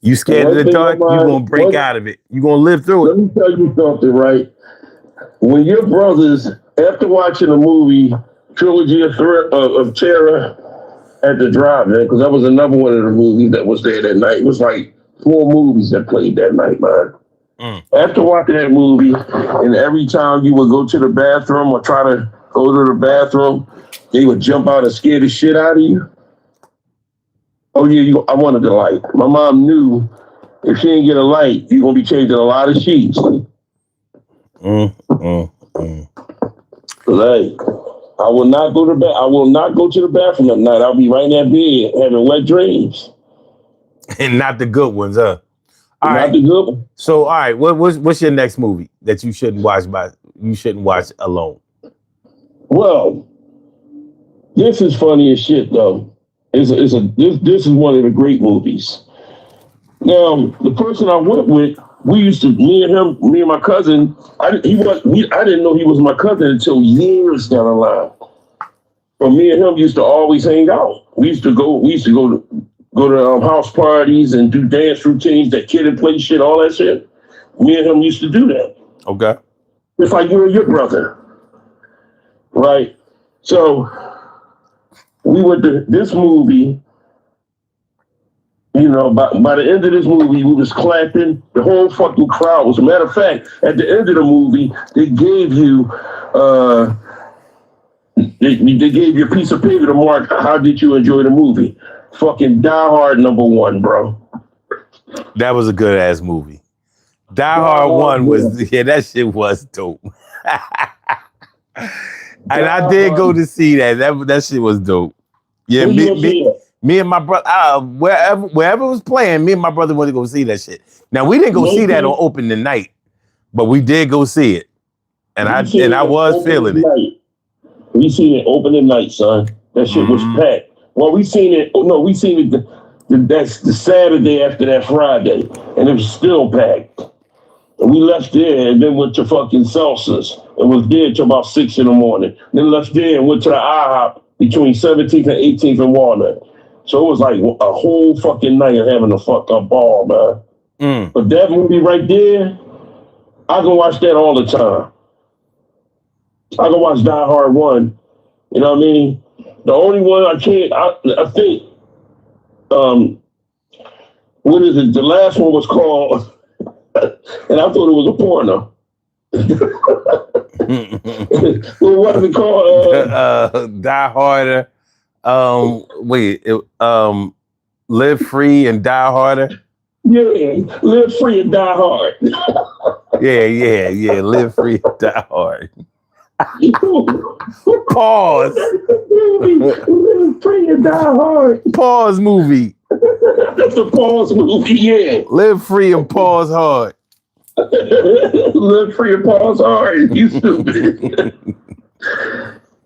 You scared of the dark, you're going to break out of it. You're going to live through it. Let me tell you something, right? When your brothers, after watching the movie Trilogy of Terror at the drive-in, because that was another one of the movies that was there that night. It was like 4 movies that played that night, man. After watching that movie, and every time you would go to the bathroom or try to go to the bathroom, they would jump out and scare the shit out of you. Oh yeah, I wanted the light. My mom knew if she didn't get a light, you're gonna be changing a lot of sheets. Like, I will not go to the bathroom at night. I'll be right in that bed having wet dreams. And not the good ones, huh? All not right. The good ones. So, all right, what's your next movie that you shouldn't watch alone? Well, this is funny as shit though. This is one of the great movies. Now, the person I went with, me and my cousin. I didn't know he was my cousin until years down the line. But me and him used to always hang out. We used to go to house parties and do dance routines, that kid and play shit, all that shit. Me and him used to do that. Okay. It's like you and your brother, right? So we went to this movie. You know, by the end of this movie, we was clapping. The whole fucking crowd was. As a matter of fact, at the end of the movie, they gave you they gave you a piece of paper to mark how did you enjoy the movie. Fucking Die Hard #1, bro. That was a good ass movie. Die Hard 1 was that shit was dope. And I did go to see that. That shit was dope. Yeah, me and my brother, wherever it was playing, me and my brother went to go see that shit. Now we didn't go see that on opening night, but we did go see it, and I was feeling it. We seen it opening night, son. That shit was packed. Well, we seen it. No, we seen it. That's the Saturday after that Friday, and it was still packed. And we left there and then went to fucking Celsius and was there till about 6 in the morning. Then left there and went to the IHOP between 17th and 18th and Walnut. So it was like a whole fucking night of having a fucked up ball, man. But that movie right there, I can watch that all the time. I can watch Die Hard 1. You know what I mean? The only one I can't, I think, what is it? The last one was called, and I thought it was a porno. What was it called? Die Harder. Live Free and Die Harder. Yeah, Live Free and Die Hard. yeah. Live Free and Die Hard. Pause. Live Free and Die Hard. Pause movie. That's a pause movie, yeah. Live free and pause hard. Live free and pause hard. You stupid.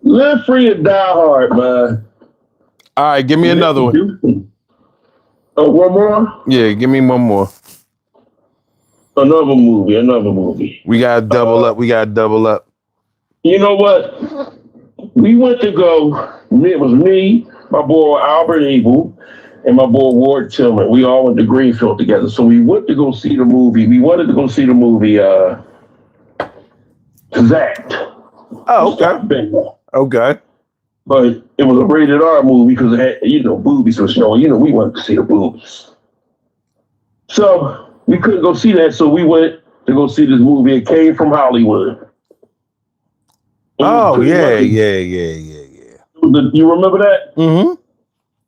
Live free and die hard, man. All right, give me another one. Oh, one more? Yeah, give me one more. Another movie. We gotta double up. You know what? We went to go. It was me, my boy Albert Abel, and my boy Ward Tillman. We all went to Greenfield together. So we went to go see the movie. We wanted to go see the movie Zapped. Oh, okay. Okay. But it was a rated R movie because it had, boobies were showing. We wanted to see the boobs. So we couldn't go see that. So we went to go see this movie. It Came from Hollywood. Oh, yeah. You remember that? Mm-hmm.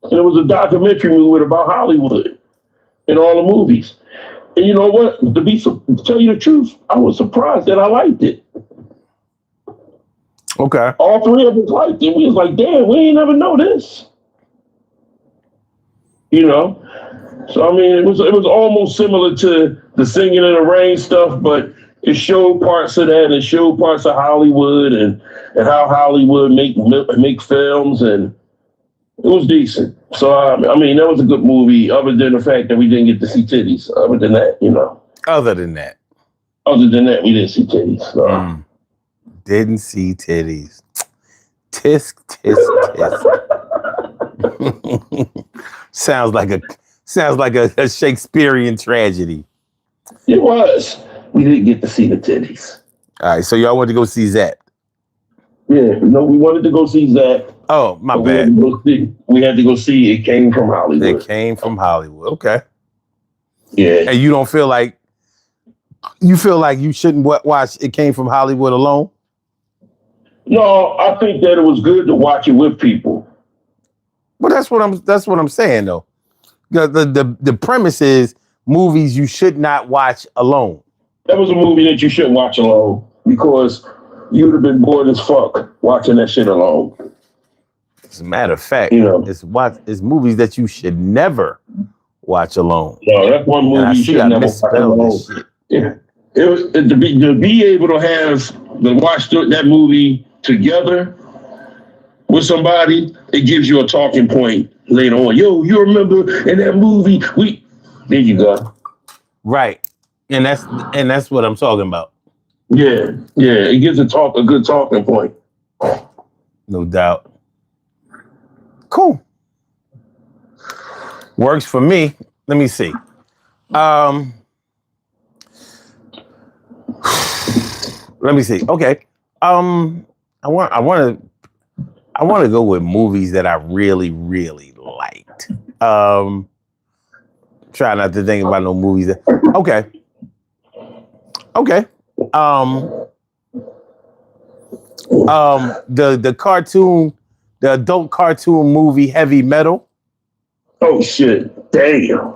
And it was a documentary movie about Hollywood and all the movies. And you know what? To tell you the truth, I was surprised that I liked it. Okay. All three of us liked it. We was like, damn, we ain't never know this. So I mean, it was almost similar to the Singing in the Rain stuff, but it showed parts of that. It showed parts of Hollywood and how Hollywood make films, and it was decent. So I mean, that was a good movie. Other than the fact that we didn't get to see titties. Other than that, Other than that, we didn't see titties. So. Didn't see titties. Tisk. Sounds like a Shakespearean tragedy. It was. We didn't get to see the titties. All right, so y'all wanted to go see Zap. Yeah, we wanted to go see Zap. Oh, my bad. We had to go see It Came from Hollywood. It Came from Hollywood. Okay. Yeah. And you don't feel like you shouldn't watch It Came from Hollywood alone? No, I think that it was good to watch it with people. Well, that's what I'm saying though. The premise is movies you should not watch alone. That was a movie that you shouldn't watch alone because you would have been bored as fuck watching that shit alone. As a matter of fact, it's movies that you should never watch alone. No, that's one movie you should never watch alone. Yeah. It was to be able to watch that movie together with somebody, it gives you a talking point later on. Yo, you remember in that movie? There you go. Right. And that's what I'm talking about. Yeah. It gives a good talking point. No doubt. Cool. Works for me. Let me see. Let me see. Okay. I want to go with movies that I really, really liked. Try not to think about no movies that. Okay. The cartoon, the adult cartoon movie Heavy Metal. Oh shit! Damn.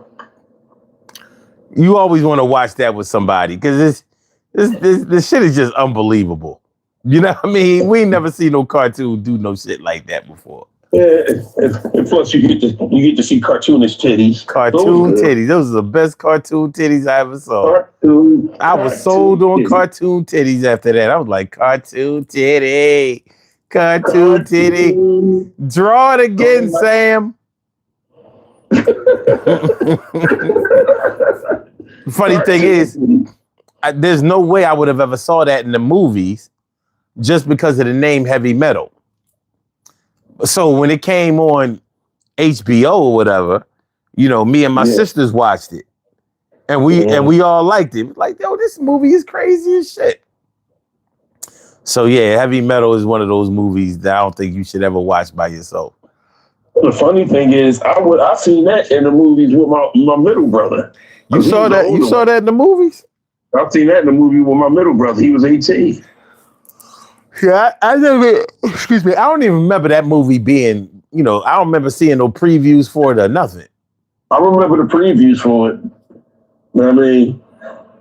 You always want to watch that with somebody because this shit is just unbelievable. You know what I mean? We ain't never seen no cartoon do no shit like that before. Yeah, and plus you get to see cartoonish titties. Cartoon titties. Those are the best cartoon titties I ever saw. I was sold on cartoon titties after that. I was like, cartoon titty. Cartoon titty. Draw it again, Sam. Funny thing is, there's no way I would have ever saw that in the movies just because of the name heavy metal. So when it came on HBO or whatever, me and my sisters watched it. And we all liked it. Like, yo, this movie is crazy as shit. So yeah, heavy metal is one of those movies that I don't think you should ever watch by yourself. The funny thing is, I seen that in the movies with my middle brother. You saw that? You saw that in the movies? I've seen that in the movie with my middle brother. He was 18. Yeah, I never. Excuse me. I don't even remember that movie being. I don't remember seeing no previews for it or nothing. I remember the previews for it. I mean,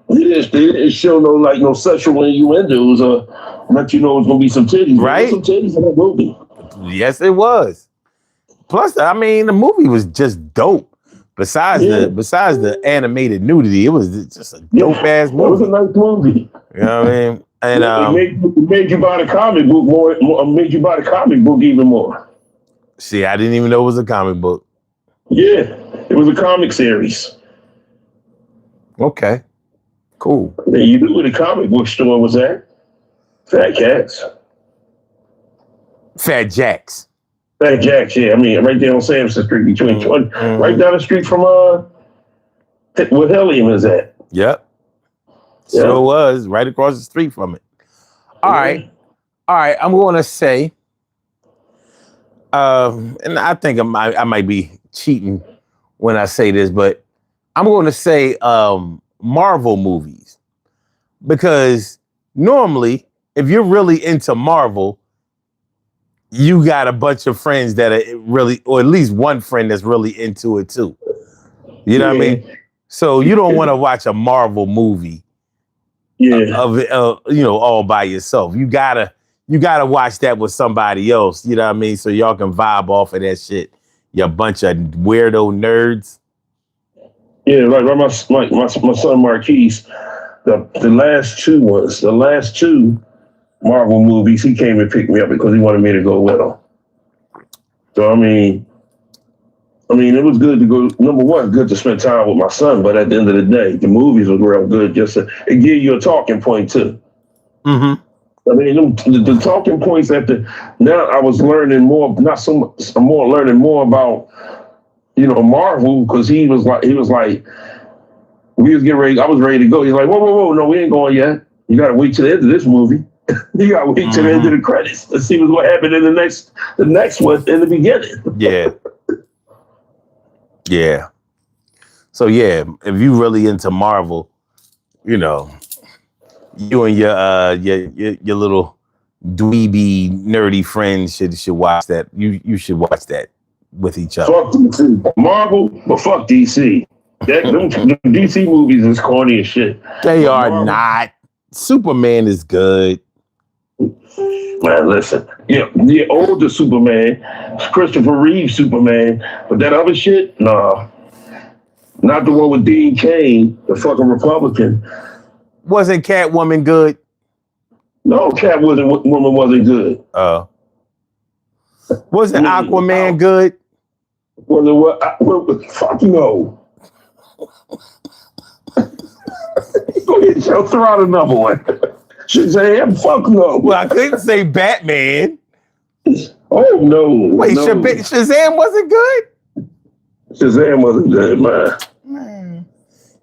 they didn't show no sexual innuendos or let you know it's gonna be some titties. Right? Some titties in that movie. Yes, it was. Plus, I mean, the movie was just dope. Besides the animated nudity, it was just a dope ass movie. It was a nice movie. You know what I mean? And it made you buy the comic book more. Made you buy the comic book even more. See, I didn't even know it was a comic book. Yeah, it was a comic series. Okay, cool. Yeah, you knew where the comic book store was at? Fat Jacks. Fat Jacks. Fat Jacks, yeah. I mean, right there on Sampson Street, right down the street from where Helium is at. Yep. Sure was right across the street from it. All right. I'm going to say, and I think I might be cheating when I say this, but I'm going to say Marvel movies, because normally, if you're really into Marvel, you got a bunch of friends that are really, or at least one friend that's really into it too. You know what I mean? So you don't want to watch a Marvel movie. All by yourself. You gotta watch that with somebody else. You know what I mean? So y'all can vibe off of that shit. You a bunch of weirdo nerds. Yeah, like my son Marquise, the last two Marvel movies, he came and picked me up because he wanted me to go with him. So I mean, it was good to go. Number one, good to spend time with my son. But at the end of the day, the movies was real good. It gave you a talking point too. Mm-hmm. I mean, the talking points now I was learning more. Not so much. I'm learning more about Marvel, because he was like we was getting ready. I was ready to go. He's like, whoa, no, we ain't going yet. You got to wait till the end of this movie. You got to wait till the end of the credits. Let's see what happened in the next one in the beginning. Yeah. Yeah. So yeah, if you really into Marvel, you and your little dweeby nerdy friends should watch that. You should watch that with each other. Fuck DC. Marvel, but fuck DC. Them DC movies is corny as shit. They are Marvel. Not. Superman is good. Man, listen. Yeah, the older Superman, Christopher Reeve Superman, but that other shit, nah. Not the one with Dean Cain, the fucking Republican. Wasn't Catwoman good? No, Catwoman wasn't good. Wasn't Aquaman good? Was it what? Fuck no. Go ahead, throw out another one. Shazam, fuck no. Well, I couldn't say Batman. Oh no. Wait, no. Shazam wasn't good? Shazam wasn't good, man.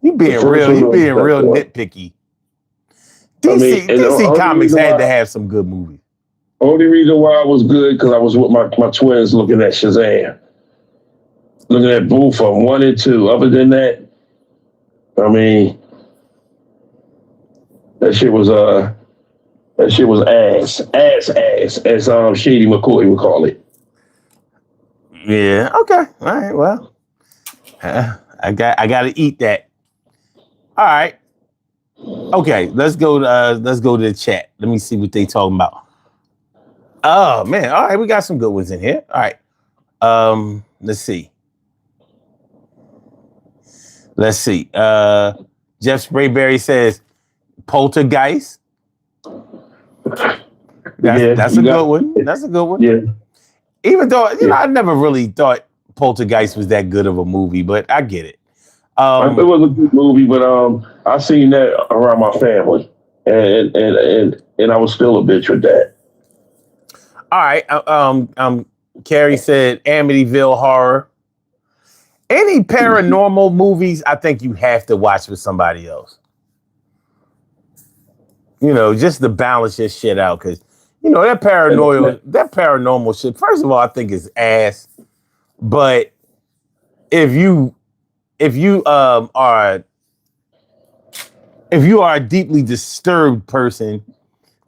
You being real nitpicky. DC Comics had to have some good movies. Only reason why I was good because I was with my twins looking at Shazam. Looking at both of them, 1 and 2. Other than that, I mean, that shit was ass, as Shady McCoy would call it. Yeah. Okay. All right. Well, I got to eat that. All right. Okay. Let's go to the chat. Let me see what they talking about. Oh man. All right. We got some good ones in here. All right. Let's see. Jeff Sprayberry says Poltergeist. That's a good one. That's a good one. Yeah. Even though I never really thought Poltergeist was that good of a movie, but I get it. It was a good movie, but I seen that around my family, and I was still a bitch with that. All right. Carrie said Amityville Horror. Any paranormal movies, I think you have to watch with somebody else. Just to balance your shit out, because that paranormal shit. First of all, I think is ass. But if you are a deeply disturbed person,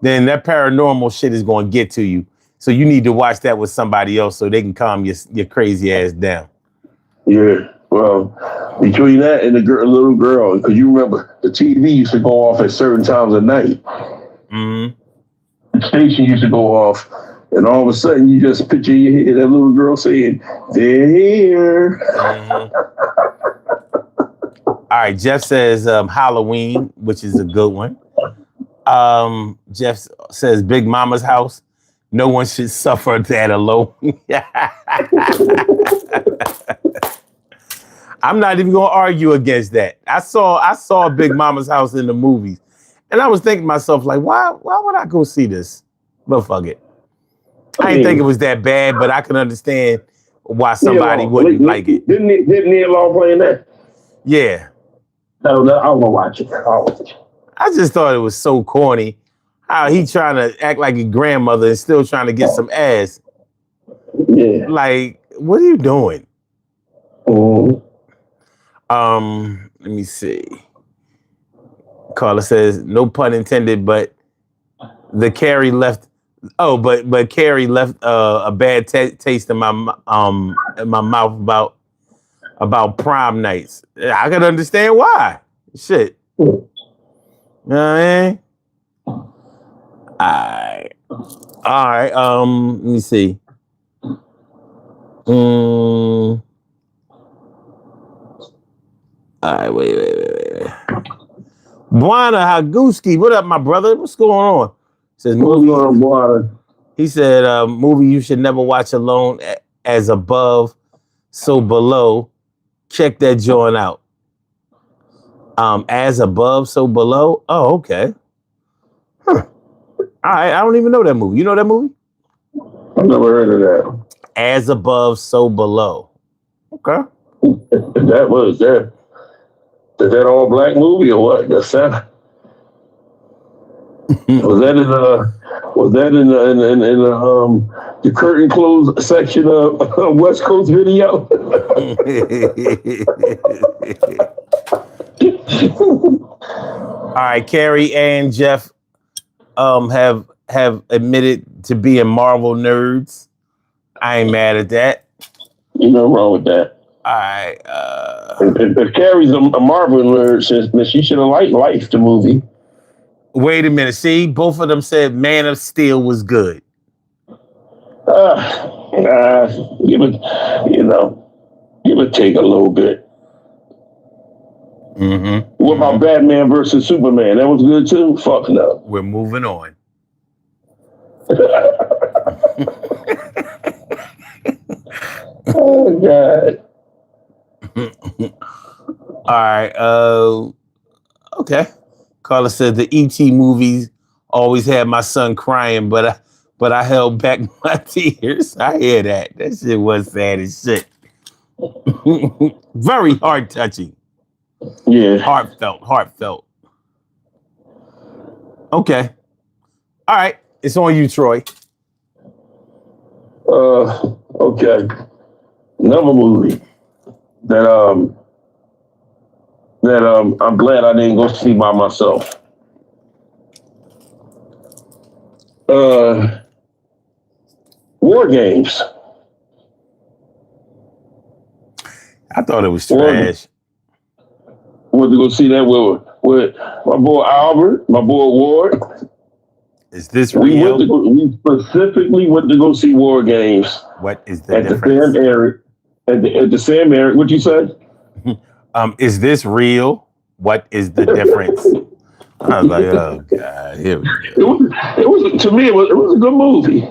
then that paranormal shit is going to get to you. So you need to watch that with somebody else so they can calm your crazy ass down. Yeah, well, between that and the little girl, because you remember the TV used to go off at certain times of night. Mm-hmm. The station used to go off, and all of a sudden you just picture you hear that little girl saying, "They're here." Mm-hmm. All right, Jeff says Halloween, which is a good one. Jeff says Big Mama's House. No one should suffer that alone. I'm not even gonna argue against that. I saw Big Mama's House in the movies, and I was thinking to myself, like, why would I go see this? But fuck it. I didn't think it was that bad, but I can understand why somebody wouldn't like it. Didn't Neil Law playing that? Yeah. No, I'm gonna watch it. I just thought it was so corny. How he trying to act like a grandmother and still trying to get some ass. Yeah. Like, what are you doing? Mm-hmm. Let me see. Carla says, no pun intended, but Carrie left. Oh, but Carrie left a bad taste in my mouth about prom nights. I can understand why. Shit. You know what I mean? All right. Let me see. All right, wait. Buana Haguski, what up, my brother? What's going on? Says movie. He said, movie you should never watch alone, As Above, So Below. Check that joint out. As Above, So Below. Oh, okay. Huh. All right, I don't even know that movie. You know that movie? I've never heard of that. As Above, So Below. Okay. That was that. Is that all black movie or what? Was that in the curtain close section of West Coast Video? All right, Carrie and Jeff have admitted to being Marvel nerds. I ain't mad at that. Ain't nothing wrong with that. All right. If Carrie's a Marvel nerd, she should have liked Life, the movie. Wait a minute. See, both of them said Man of Steel was good. Give it take a little bit. Mm-hmm. What about Batman versus Superman? That was good too? Fuck no. We're moving on. Oh, God. All right. Okay. Carla said the E.T. movies always had my son crying, but I held back my tears. I hear that. That shit was sad as shit. Very heart touching. Yeah. Heartfelt. Okay. All right. It's on you, Troy. Okay. Another movie that I'm glad I didn't go see by myself. War Games. I thought it was trash. Went to go see that with my boy Albert, my boy Ward. Is this real? We specifically went to go see War Games. What is the difference? At the Sam Eric, what'd you say? Is this real? What is the difference? I was like, oh God, here we It go. was, it was to me. It was a good movie.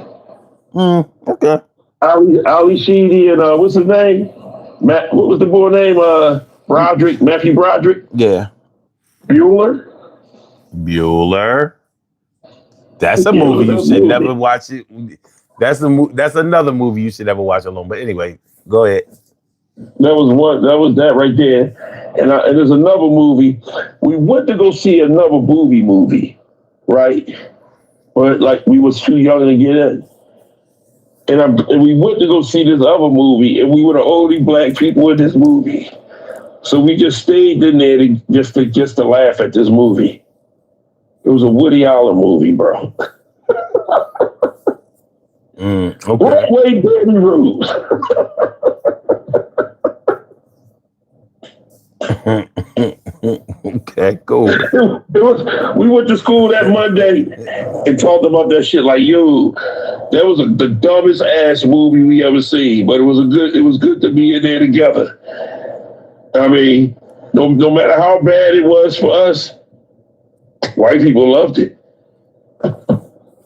Okay. Ali Sheedy and what's his name? Matt. What was the boy name? Broderick. Matthew Broderick. Yeah. Bueller. Bueller. That's a Yeah, it was movie a you good should never movie. watch it. That's another movie you should never watch alone. But anyway, go ahead. That was one. That was that right there. And there's another movie. We went to go see another movie, right? But like we was too young to get in. And we went to go see this other movie, and we were the only black people in this movie. So we just stayed in there just to laugh at this movie. It was a Woody Allen movie, bro. Okay. Broadway Baby Rules. Okay, cool. We went to school that Monday and talked about that shit like, yo, that was the dumbest ass movie we ever seen, but it was good to be in there together. I mean, no matter how bad it was for us, white people loved it.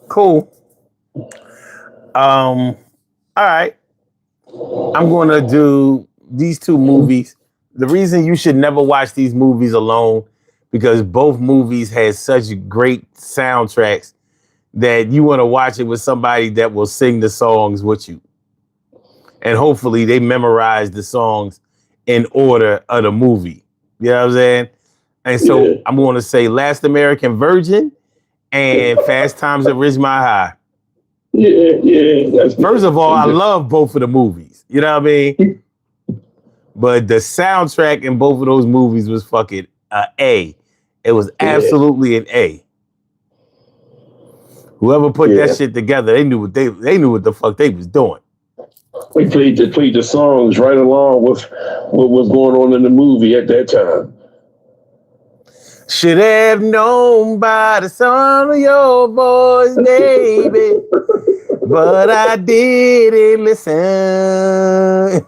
Cool. All right. I'm gonna do these two movies. The reason you should never watch these movies alone, because both movies had such great soundtracks that you want to watch it with somebody that will sing the songs with you. And hopefully they memorize the songs in order of the movie. You know what I'm saying? And so Yeah. I'm going to say Last American Virgin and Fast Times at Ridgemont High. Yeah. First of all, I love both of the movies. You know what I mean? But the soundtrack in both of those movies was fucking A. It was absolutely an A. Whoever put that shit together, they knew what the fuck they was doing. We played the songs right along with what was going on in the movie at that time. Should have known by the sound of your voice, baby, but I didn't listen.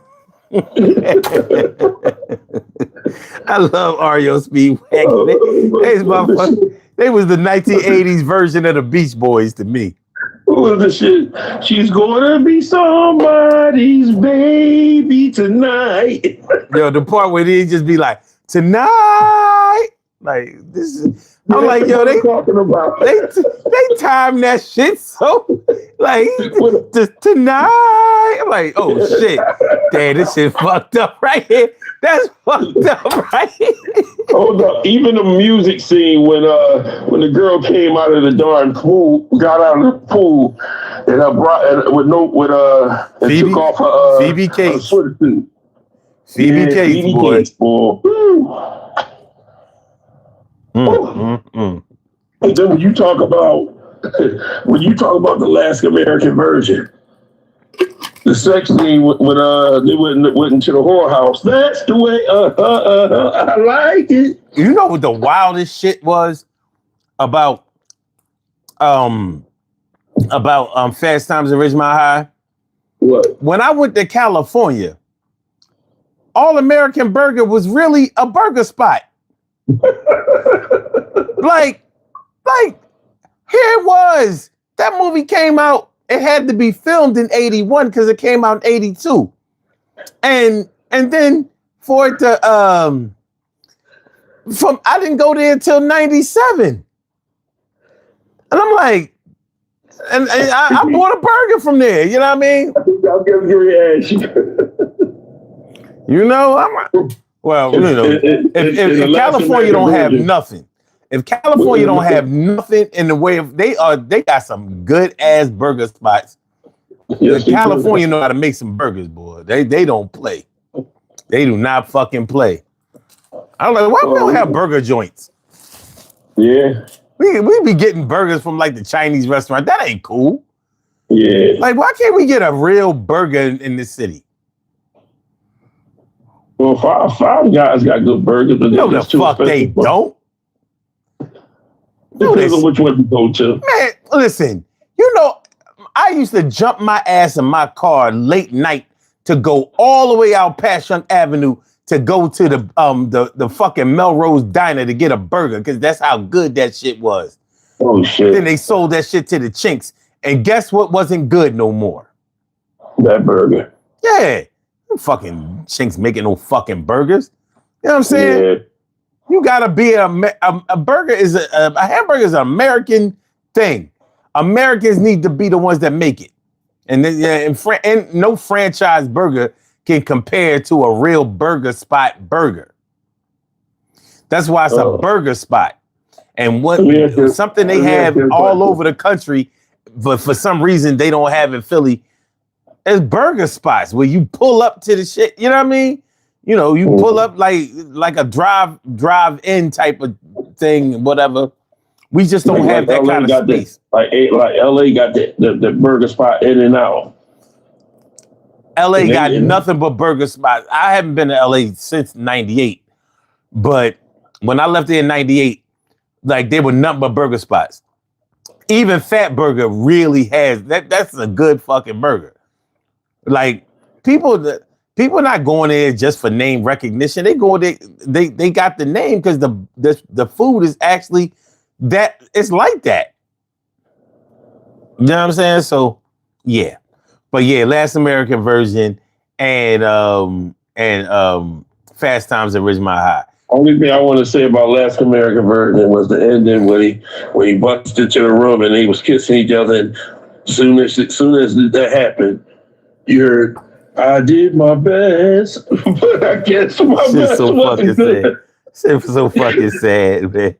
I love REO Speedwagon. They was the 1980s version of the Beach Boys to me. What was the shit? She's gonna be somebody's baby tonight. Yo, the part where they just be like, tonight. Like, this is, I'm like, yo, they time that shit so, like, tonight. I'm like, oh shit. Damn, this shit fucked up right here. That's fucked up right here. Hold up. Even the music scene when the girl came out of the darn pool, got out of the pool, and Phoebe, took off her Phoebe Cates. swimsuit. Phoebe Cates, boy. Cates, boy. And then when you talk about the Last American Virgin, the sex scene when they went into the whorehouse. That's the way. I like it. You know what the wildest shit was about Fast Times at Ridgemont High? What? When I went to California, All American Burger was really a burger spot. like here it was. That movie came out. It had to be filmed in 81 because it came out in 82. And then for it to I didn't go there until 97. And I'm like, and I bought a burger from there, you know what I mean? I'll give you your ass. You know, well, you know, if California don't have nothing, if California don't have nothing in the way of they got some good ass burger spots. Yes, California know how to make some burgers, boy. They don't play. They do not fucking play. I'm like, why we don't have burger joints? Yeah. We be getting burgers from like the Chinese restaurant. That ain't cool. Yeah. Like, why can't we get a real burger in this city? Well, Five Guys got good burgers, but No, the fuck they don't. Depends on which one you go to. Man, listen, you know, I used to jump my ass in my car late night to go all the way out past Young Avenue to go to the fucking Melrose Diner to get a burger because that's how good that shit was. Oh Then shit. they sold that shit to the Chinks, and guess what wasn't good no more? That burger. Yeah, fucking Chinks making no fucking burgers. You know what I'm saying? Yeah. You gotta be a burger is a hamburger is an American thing. Americans need to be the ones that make it, and and no franchise burger can compare to a real burger spot burger. That's why it's a burger spot. And something they have all over the country, but for some reason they don't have in Philly, is burger spots where you pull up to the shit. You know what I mean? You know, you pull up like a drive-in type of thing, whatever. We just don't have that kind of space. Like LA got the burger spot in and out. LA got nothing but burger spots. I haven't been to LA since '98, but when I left there in '98, like there were nothing but burger spots. Even Fat Burger really has that. That's a good fucking burger. Like people not going there just for name recognition. They go there. They got the name because the food is actually that. It's like that. You know what I'm saying? So yeah. But yeah, Last American Virgin and Fast Times at Ridgemont High. Only thing I want to say about Last American Virgin was the ending when he busted into the room and they was kissing each other. And soon as that happened, you heard, "I did my best, but I guess my best so wasn't good." Shit was so fucking sad, man.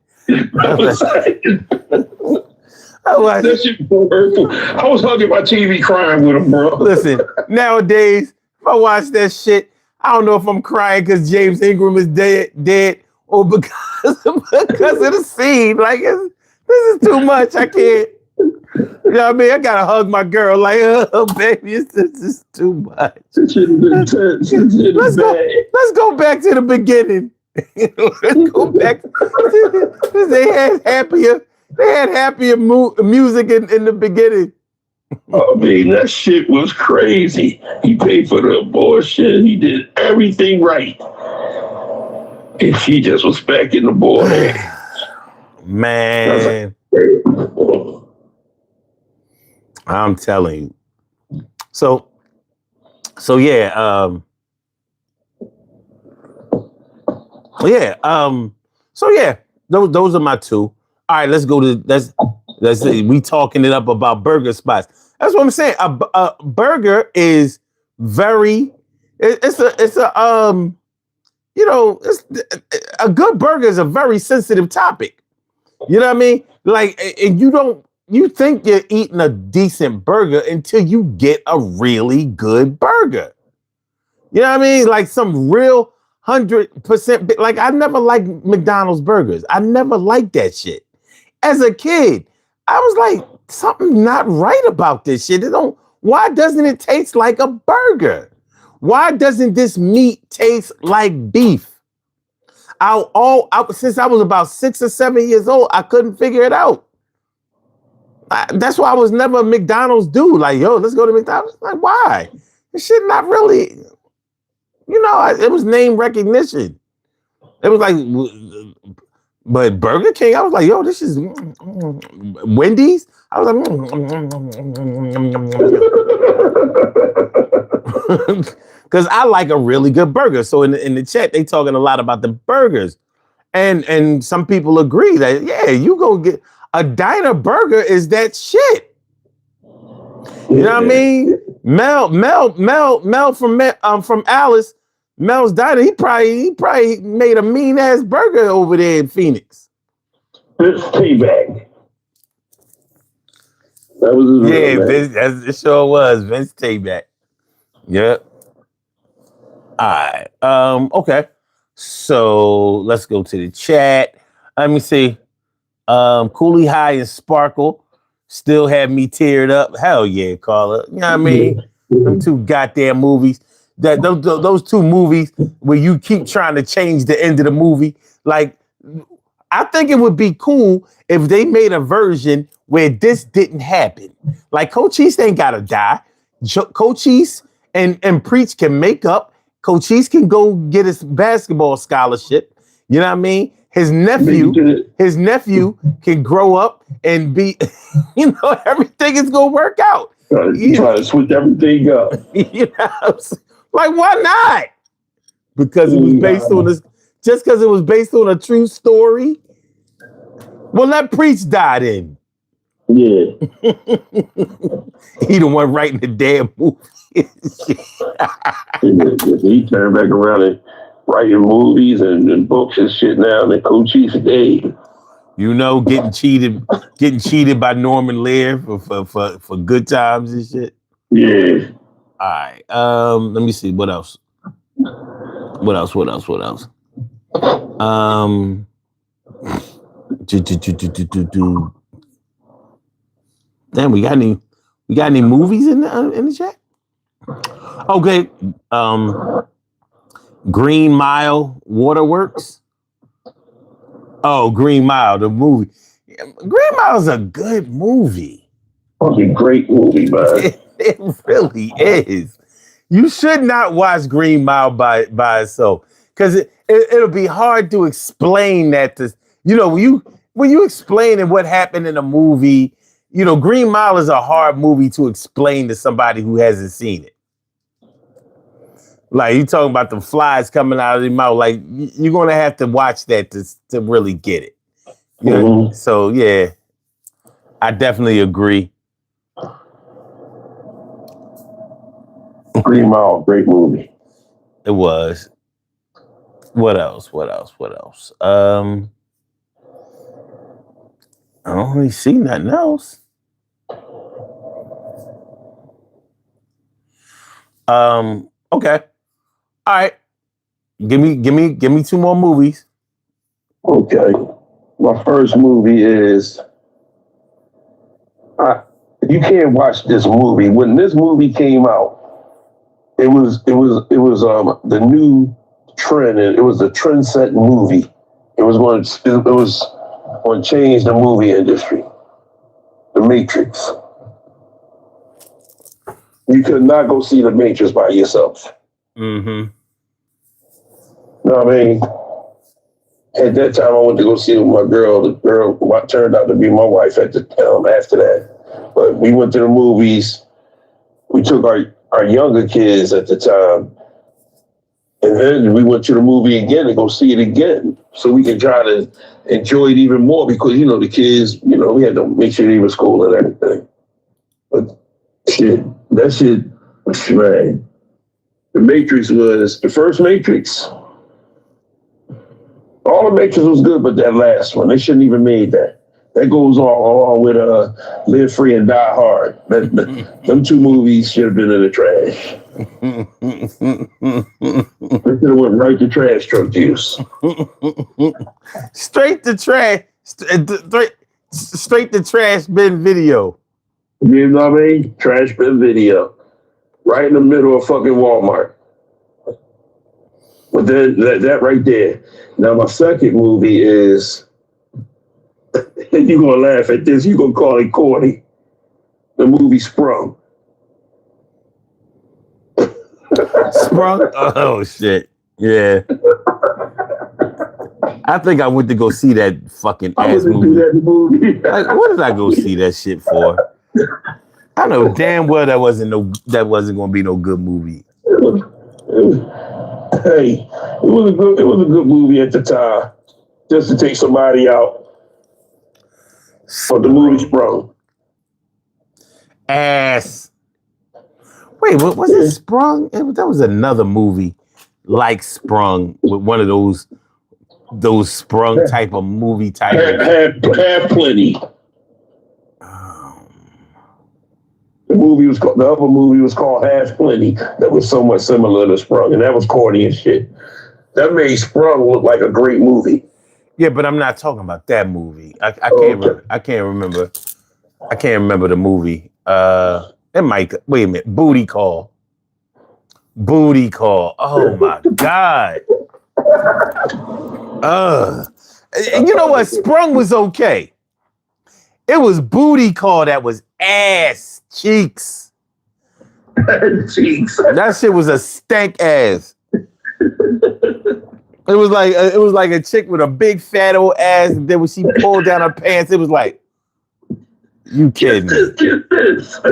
That shit was hurtful. I was hugging my TV crying with him, bro. Listen, nowadays, if I watch that shit, I don't know if I'm crying because James Ingram is dead, or because of the scene. Like, this is too much. I can't. You know what I mean? I gotta hug my girl. Like, oh, baby, this is too much. Let's go back to the beginning. Let's go back. They had happier music in the beginning. I mean, that shit was crazy. He paid for the abortion. He did everything right. And she just was back in the boy. Man. I'm telling you. So yeah. Those are my two. All right, let's go to let's say we talking it up about burger spots. That's what I'm saying. A burger is a good burger is a very sensitive topic. You know what I mean? Like, and you think you're eating a decent burger until you get a really good burger. You know what I mean? Like some real 100%. Like I never liked McDonald's burgers. I never liked that shit. As a kid, I was like, something not right about this shit. Why doesn't it taste like a burger? Why doesn't this meat taste like beef? Since I was about 6 or 7 years old, I couldn't figure it out. That's why I was never a McDonald's dude. Like, yo, let's go to McDonald's. Like, why? This shit not really, it was name recognition. It was like, but Burger King, I was like, yo, this is Wendy's. I was like, because I like a really good burger. So in the chat, they talking a lot about the burgers, and some people agree that you go get a diner burger is that shit. You know what I mean? Mel from Alice. Mel's Diner, he probably made a mean ass burger over there in Phoenix. Vince T-Bag. That was his Vince, it sure was Vince T-Bag. Yep. All right. Okay. So let's go to the chat. Let me see. Cooley High and Sparkle still have me teared up. Hell yeah, Carla. You know what I mean? Them two goddamn movies. Those two movies where you keep trying to change the end of the movie. Like, I think it would be cool if they made a version where this didn't happen. Like, Cochise ain't gotta die. Cochise and Preach can make up Cochise can go get his basketball scholarship. You know what I mean? His nephew can grow up and be, everything is gonna work out. Try to switch everything up. Like why not? Because it was based on this. Just because it was based on a true story. Well, let Preach die then. Yeah. He the one writing the damn movie. He turned back around and writing movies and books and shit now. And Cochise today. Getting cheated by Norman Lear for good times and shit. Yeah. All right. Let me see. What else? What else? Damn, we got any movies in the chat? Okay. Green Mile Waterworks. Oh, Green Mile, the movie. Green Mile's a good movie. It's a great movie, man. It really is. You should not watch Green Mile by itself because it'll be hard to explain that to when you explaining what happened in a movie. Green Mile is a hard movie to explain to somebody who hasn't seen it. Like you talking about the flies coming out of the mouth, like you're gonna have to watch that to really get it. So yeah, I definitely agree. Green Mile, great movie. It was. What else? I don't really see nothing else. Okay. All right. Give me two more movies. Okay. My first movie is you can't watch this movie. When this movie came out, it was the new trend, and it was a trend-setting movie. It was going to change the movie industry. The Matrix. You could not go see The Matrix by yourself. Mm-hmm. You know what I mean? At that time, I went to go see it with my girl. The girl turned out to be my wife at the after that. But we went to the movies. We took our younger kids at the time. And then we went to the movie again to go see it again. So we can try to enjoy it even more because, the kids, we had to make sure they were school and everything. But that shit, man. The Matrix was the first Matrix. All the Matrix was good, but that last one, they shouldn't even made that. That goes all with Live Free and Die Hard. Them two movies should have been in the trash. They should have went right to trash truck juice. Straight to trash. Straight to trash bin video. You know what I mean? Trash bin video. Right in the middle of fucking Walmart. But then that right there. Now my second movie is, and you're gonna laugh at this, you're gonna call it corny. The movie Sprung. Sprung? Oh shit. Yeah. I think I went to go see that fucking ass movie. Like, what did I go see that shit for? I know damn well that wasn't gonna be no good movie. Hey, it was a good movie at the time. Just to take somebody out. But the movie Sprung. Ass. Wait, what was it? Sprung? That was another movie like Sprung with one of those Sprung type of movie titles. Had plenty. The other movie was called Half Plenty. That was somewhat similar to Sprung, and that was corny as shit. That made Sprung look like a great movie. Yeah, but I'm not talking about that movie. I can't remember the movie. It might. Wait a minute. Booty Call. Oh my god. You know what? Sprung was okay. It was Booty Call that was ass cheeks. Cheeks. That shit was a stank ass. It was like a chick with a big fat old ass, and then when she pulled down her pants, it was like, you kidding me?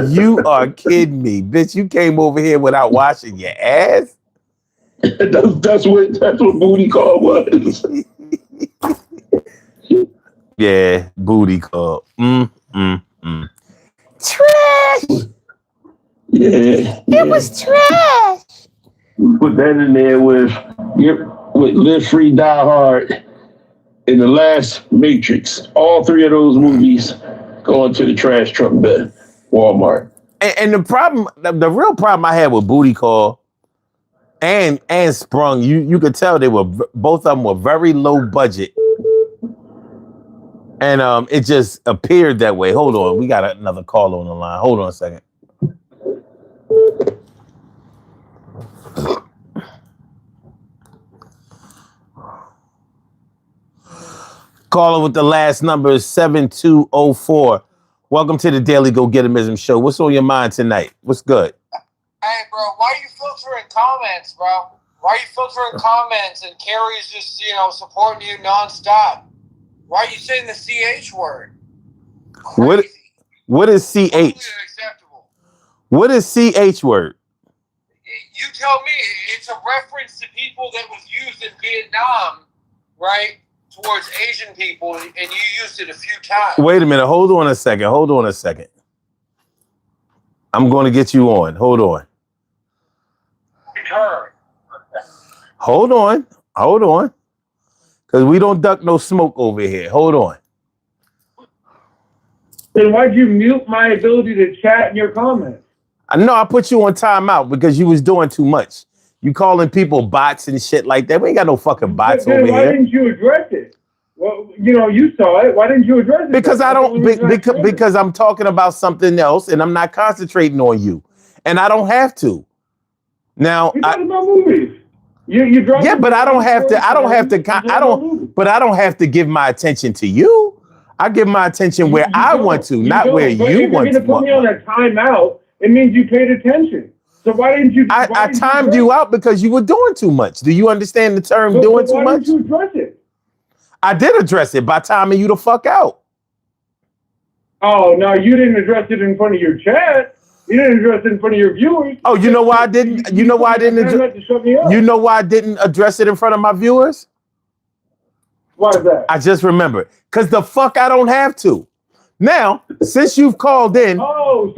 You are kidding me, bitch. You came over here without washing your ass? That's what booty call was. Yeah, booty call. Trash. Yeah. It was trash. Put that in there with Live Free, Die Hard, and the last Matrix. All three of those movies going to the trash truck bin, Walmart. And the problem, the real problem I had with booty call and Sprung, you could tell they were both of them were very low budget. And it just appeared that way. Hold on. We got another call on the line. Hold on a second. Caller with the last number is 7204. Welcome to the Daily Go Getimism Show. What's on your mind tonight? What's good? Hey, bro, why are you filtering comments, bro? Why are you filtering comments and Carrie's just, supporting you nonstop? Why are you saying the CH word? Crazy. What is CH? Unacceptable. What is CH word? You tell me. It's a reference to people that was used in Vietnam, right, towards Asian people, and you used it a few times. Wait a minute. Hold on a second. I'm going to get you on. Hold on. Return. Hold on. Because we don't duck no smoke over here. Hold on. Then why'd you mute my ability to chat in your comments? I know I put you on timeout because you was doing too much. You calling people bots and shit like that. We ain't got no fucking bots over here. Why didn't you address it? Well, you saw it. Why didn't you address it? Because because I'm talking about something else and I'm not concentrating on you. And I don't have to. Now, you're talking about movies. You dropped. Yeah, but I don't have to give my attention to you. I give my attention where I want to, not where you want to. If you're going to put me on a timeout, it means you paid attention. So why didn't you? I timed you out because you were doing too much. Do you understand the term doing too much? Why didn't you address it? I did address it by timing you the fuck out. Oh, no, you didn't address it in front of your chat. You didn't address it in front of your viewers. Oh, you know why I didn't? You know why I didn't? You know why I didn't address it in front of my viewers? Why is that? I just remembered. Because the fuck I don't have to. Now, since you've called in. Oh,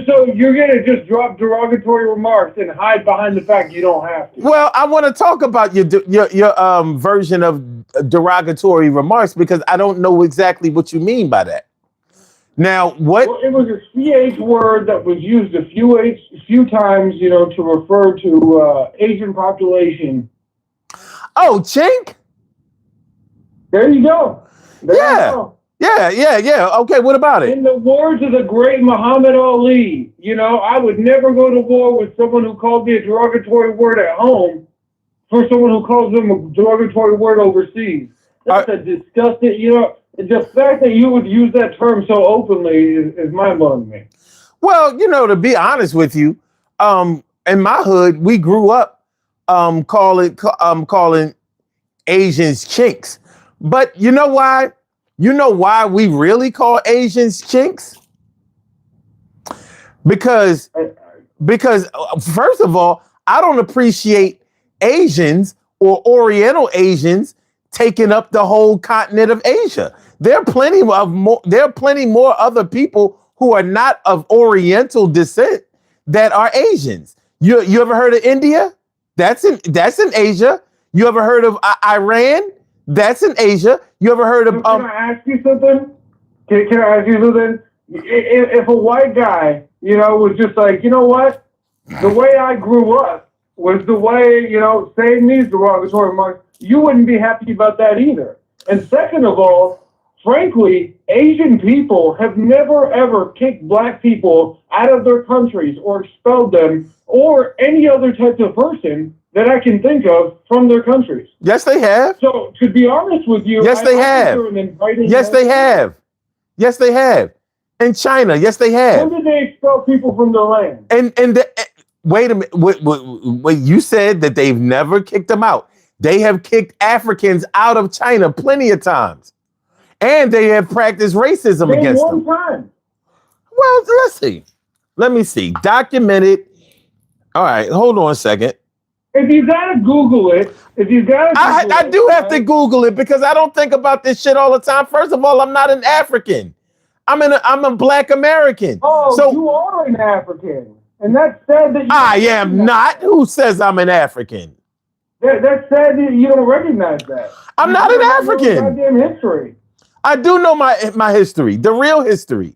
so you're going to just drop derogatory remarks and hide behind the fact you don't have to. Well, I want to talk about your version of derogatory remarks because I don't know exactly what you mean by that. Now, what? Well, it was a CH word that was used a few times, to refer to Asian population. Oh, chink? There you go. Yeah. Okay, what about it? In the words of the great Muhammad Ali, I would never go to war with someone who called me a derogatory word at home for someone who calls them a derogatory word overseas. That's a disgusting, the fact that you would use that term so openly is mind-blowing to me. Well, to be honest with you, in my hood, we grew up calling Asians chinks. But you know why? You know why we really call Asians chinks? Because first of all, I don't appreciate Asians or Oriental Asians taking up the whole continent of Asia. There are plenty more other people who are not of Oriental descent that are Asians. You ever heard of India? That's in Asia. You ever heard of Iran? That's in Asia. You ever heard of? Can I ask you something? Can I ask you something? If a white guy, was just like, you know what, the way I grew up was the way, saying these derogatory remarks, you wouldn't be happy about that either. And second of all, frankly, Asian people have never ever kicked black people out of their countries or expelled them or any other type of person that I can think of from their countries. Yes, they have. So to be honest with you, yes, they have. Yes, they have. Yes, they have. In China, yes, they have. When did they expel people from their land? And Wait a minute. Wait, you said that they've never kicked them out. They have kicked Africans out of China plenty of times. And they have practiced racism Name against one them. time. Well, let's see. Let me see. Documented. All right, hold on a second. If you gotta Google it, I do have to Google it because I don't think about this shit all the time. First of all, I'm not an African. I'm a Black American. Oh, so you are an African, and that's sad that you. I am not. Who says I'm an African? That's sad that you don't recognize that. I'm not an African. Goddamn history. I do know my history, the real history.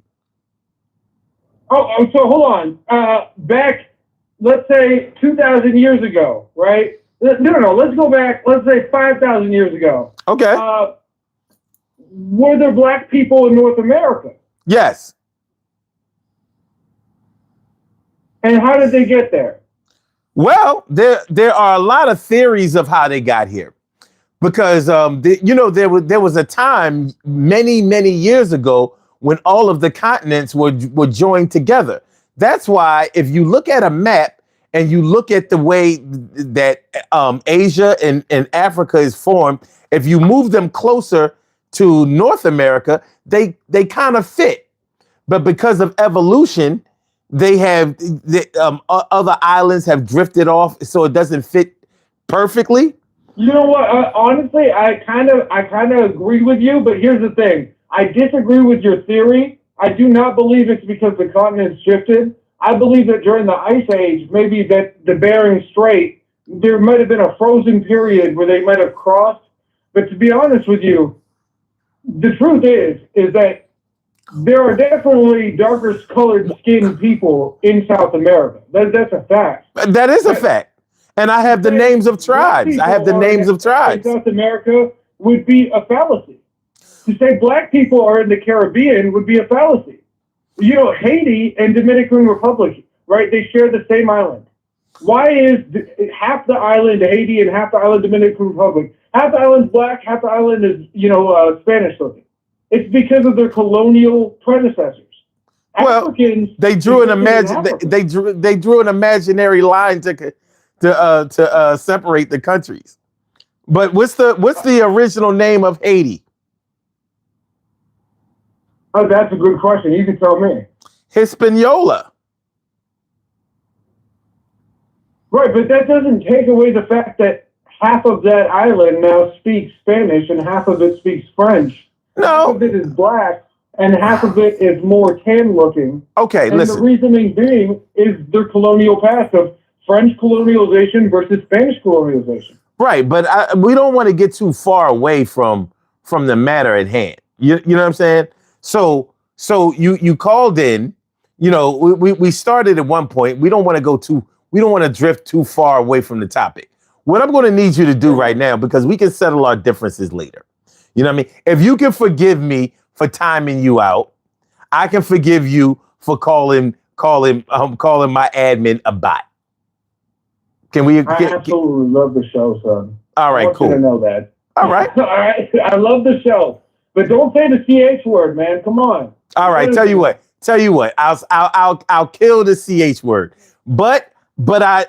Oh, so hold on. Back, let's say 2,000 years ago, right? No. Let's go back. Let's say 5,000 years ago. Okay. Were there black people in North America? Yes. And how did they get there? Well, there are a lot of theories of how they got here, because there was a time many years ago when all of the continents were joined together. That's why if you look at a map and you look at the way that Asia and Africa is formed, if you move them closer to North America, they kind of fit. But because of evolution, other islands have drifted off, so it doesn't fit perfectly. You know what? Honestly, I kind of agree with you, but here's the thing. I disagree with your theory. I do not believe it's because the continents shifted. I believe that during the Ice Age, maybe that the Bering Strait, there might have been a frozen period where they might have crossed. But to be honest with you, the truth is that there are definitely darker colored skinned people in South America. That's a fact. That is a fact. And I have the names of tribes. I have the names of tribes. In South America would be a fallacy. To say black people are in the Caribbean would be a fallacy. You know, Haiti and Dominican Republic, right? They share the same island. Why is half the island Haiti and half the island Dominican Republic? Half the island's black, half the island is, Spanish looking. It's because of their colonial predecessors. Well, Africans, they drew they drew an imaginary line to separate the countries. But what's the original name of Haiti? Oh, that's a good question. You can tell me. Hispaniola. Right, but that doesn't take away the fact that half of that island now speaks Spanish and half of it speaks French. No. Half of it is black and half of it is more tan looking. Okay, and listen. The reasoning being is their colonial past of French colonialization versus Spanish colonialization. Right, but we don't want to get too far away from the matter at hand. You know what I'm saying? So you called in. We started at one point. We don't want to drift too far away from the topic. What I'm going to need you to do right now, because we can settle our differences later. You know what I mean? If you can forgive me for timing you out, I can forgive you for calling my admin a bot. Can we? I absolutely love the show, son. All right, cool. I want you to know that. All right. All right. I love the show, but don't say the CH word, man. Come on. All right. Tell you what. I'll kill the CH word. But I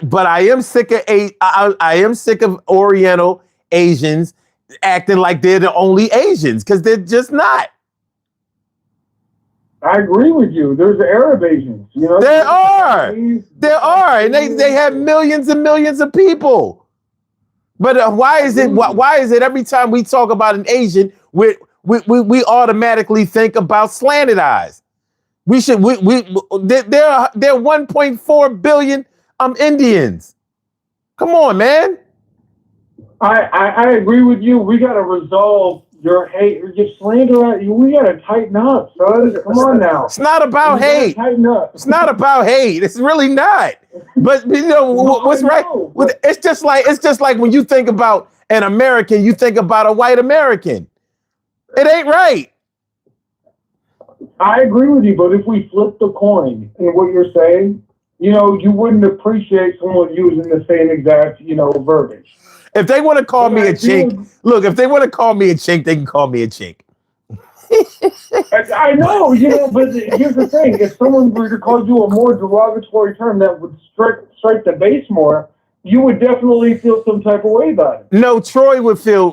am sick of I am sick of Oriental Asians acting like they're the only Asians, because they're just not. I agree with you. There's Arab Asians, There are, and they have millions and millions of people. But why is it every time we talk about an Asian, we automatically think about slanted eyes? There are 1.4 billion Indians. Come on, man. I agree with you. We got to resolve your hate, your slander. We got to tighten up, son. Come on now. It's not about hate. Tighten up. It's not about hate. It's really not. But what's right? It's just like when you think about an American, you think about a white American. It ain't right. I agree with you, but if we flip the coin in what you're saying, you wouldn't appreciate someone using the same exact, verbiage. If they want to call me a chink, look, if they want to call me a chink, they can call me a chink. I know, but here's the thing: if someone were to call you a more derogatory term that would strike the base more, you would definitely feel some type of way about it. No, Troy would feel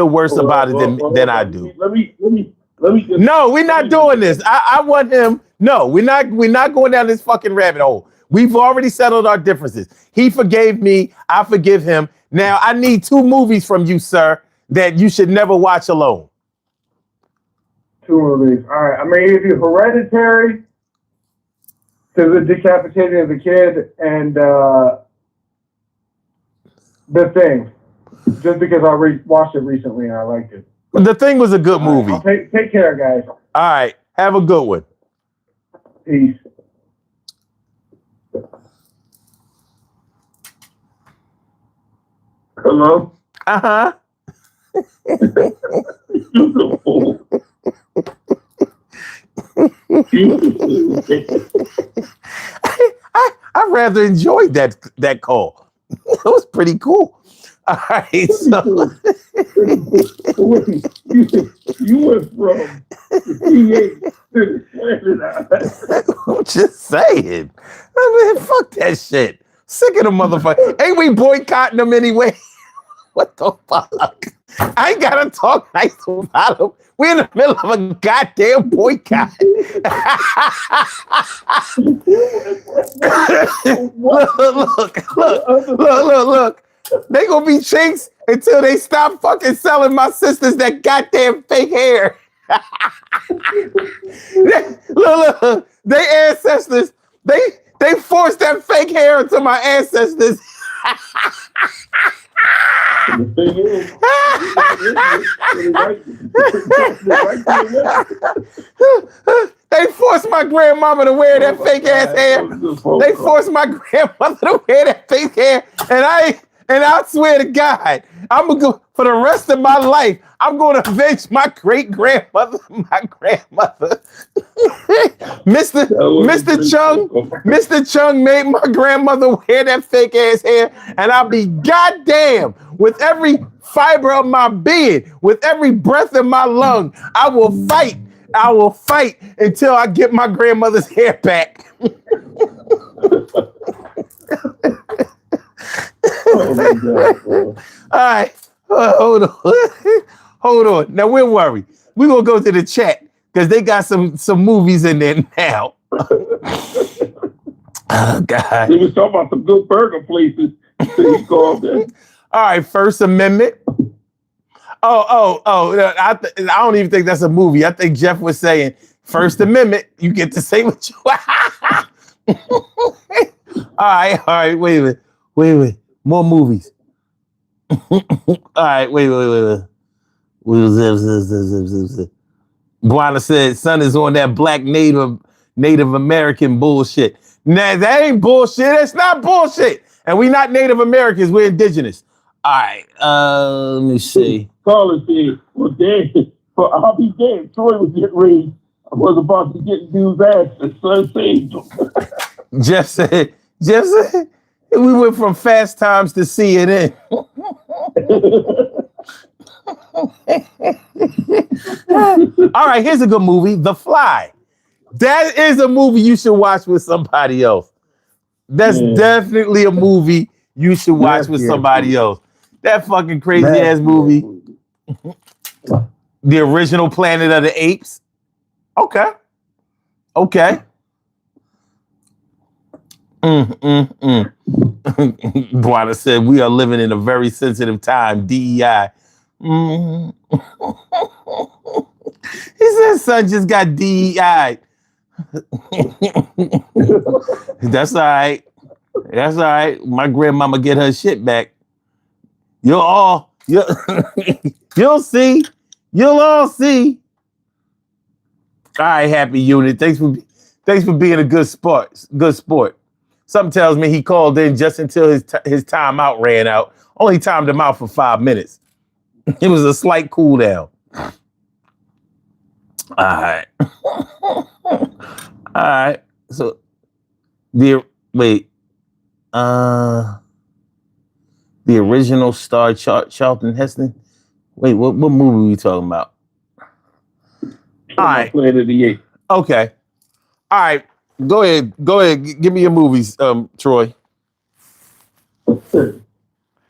worse about it than I do. Let me just. No, we're not doing this. I want him. No, we're not going down this fucking rabbit hole. We've already settled our differences. He forgave me. I forgive him. Now I need 2 movies from you, sir, that you should never watch alone. 2 movies. All right, I'm gonna give you Hereditary, to the decapitating of the kid, and The Thing, just because I watched it recently and I liked it. The Thing was a good movie. Take care, guys. All right, have a good one. Peace. Hello? Uh-huh. I rather enjoyed that call. It was pretty cool. All right, so you went from the to the I'm just saying. I mean, fuck that shit. Sick of the motherfucker. Ain't we boycotting them anyway? What the fuck? I ain't gotta talk nice about them. We're in the middle of a goddamn boycott. Look. They gonna be chinks until they stop fucking selling my sisters that goddamn fake hair. Look, they ancestors, they forced that fake hair into my ancestors. They forced my grandmama to wear that fake ass hair. They forced my grandmother to wear that fake hair, and I swear to God, I'm gonna go for the rest of my life. I'm gonna avenge my great grandmother, Mr. Chung made my grandmother wear that fake ass hair, and I'll be goddamn with every fiber of my being, with every breath in my lung. I will fight until I get my grandmother's hair back. Oh my God, bro. All right, hold on. Now we'll worry. We're gonna go to the chat because they got some movies in there now. Oh God. He was talking about some good burger places. He called that. All right, First Amendment. Oh! I don't even think that's a movie. I think Jeff was saying First Amendment. You get to say what you. All right. Wait a minute. More movies. All right. Wait. Buana said, "Son is on that black Native American bullshit." Nah, that ain't bullshit. That's not bullshit. And we not Native Americans. We're indigenous. All right. Let me see. Carlos said, "Well, damn, I'll be damned. Troy was getting ready. I was about to get dude's ass, and son saved him." Jeff said, we went from Fast Times to CNN. All right, here's a good movie, The Fly. That is a movie you should watch with somebody else. That's definitely a movie you should watch with somebody else. That fucking crazy ass movie. The original Planet of the Apes. Okay. Buana said, we are living in a very sensitive time. DEI. He said, son just got DEI. That's all right. My grandmama get her shit back. You'll see. You'll all see. All right, Happy Unit. Thanks for being a good sport. Something tells me he called in just until his timeout ran out. Only timed him out for 5 minutes. It was a slight cool down. All right. So the original star Charlton Heston. Wait, what movie are we talking about? All My right. Planet of the Apes. Okay. All right. Go ahead. Give me your movies, Troy.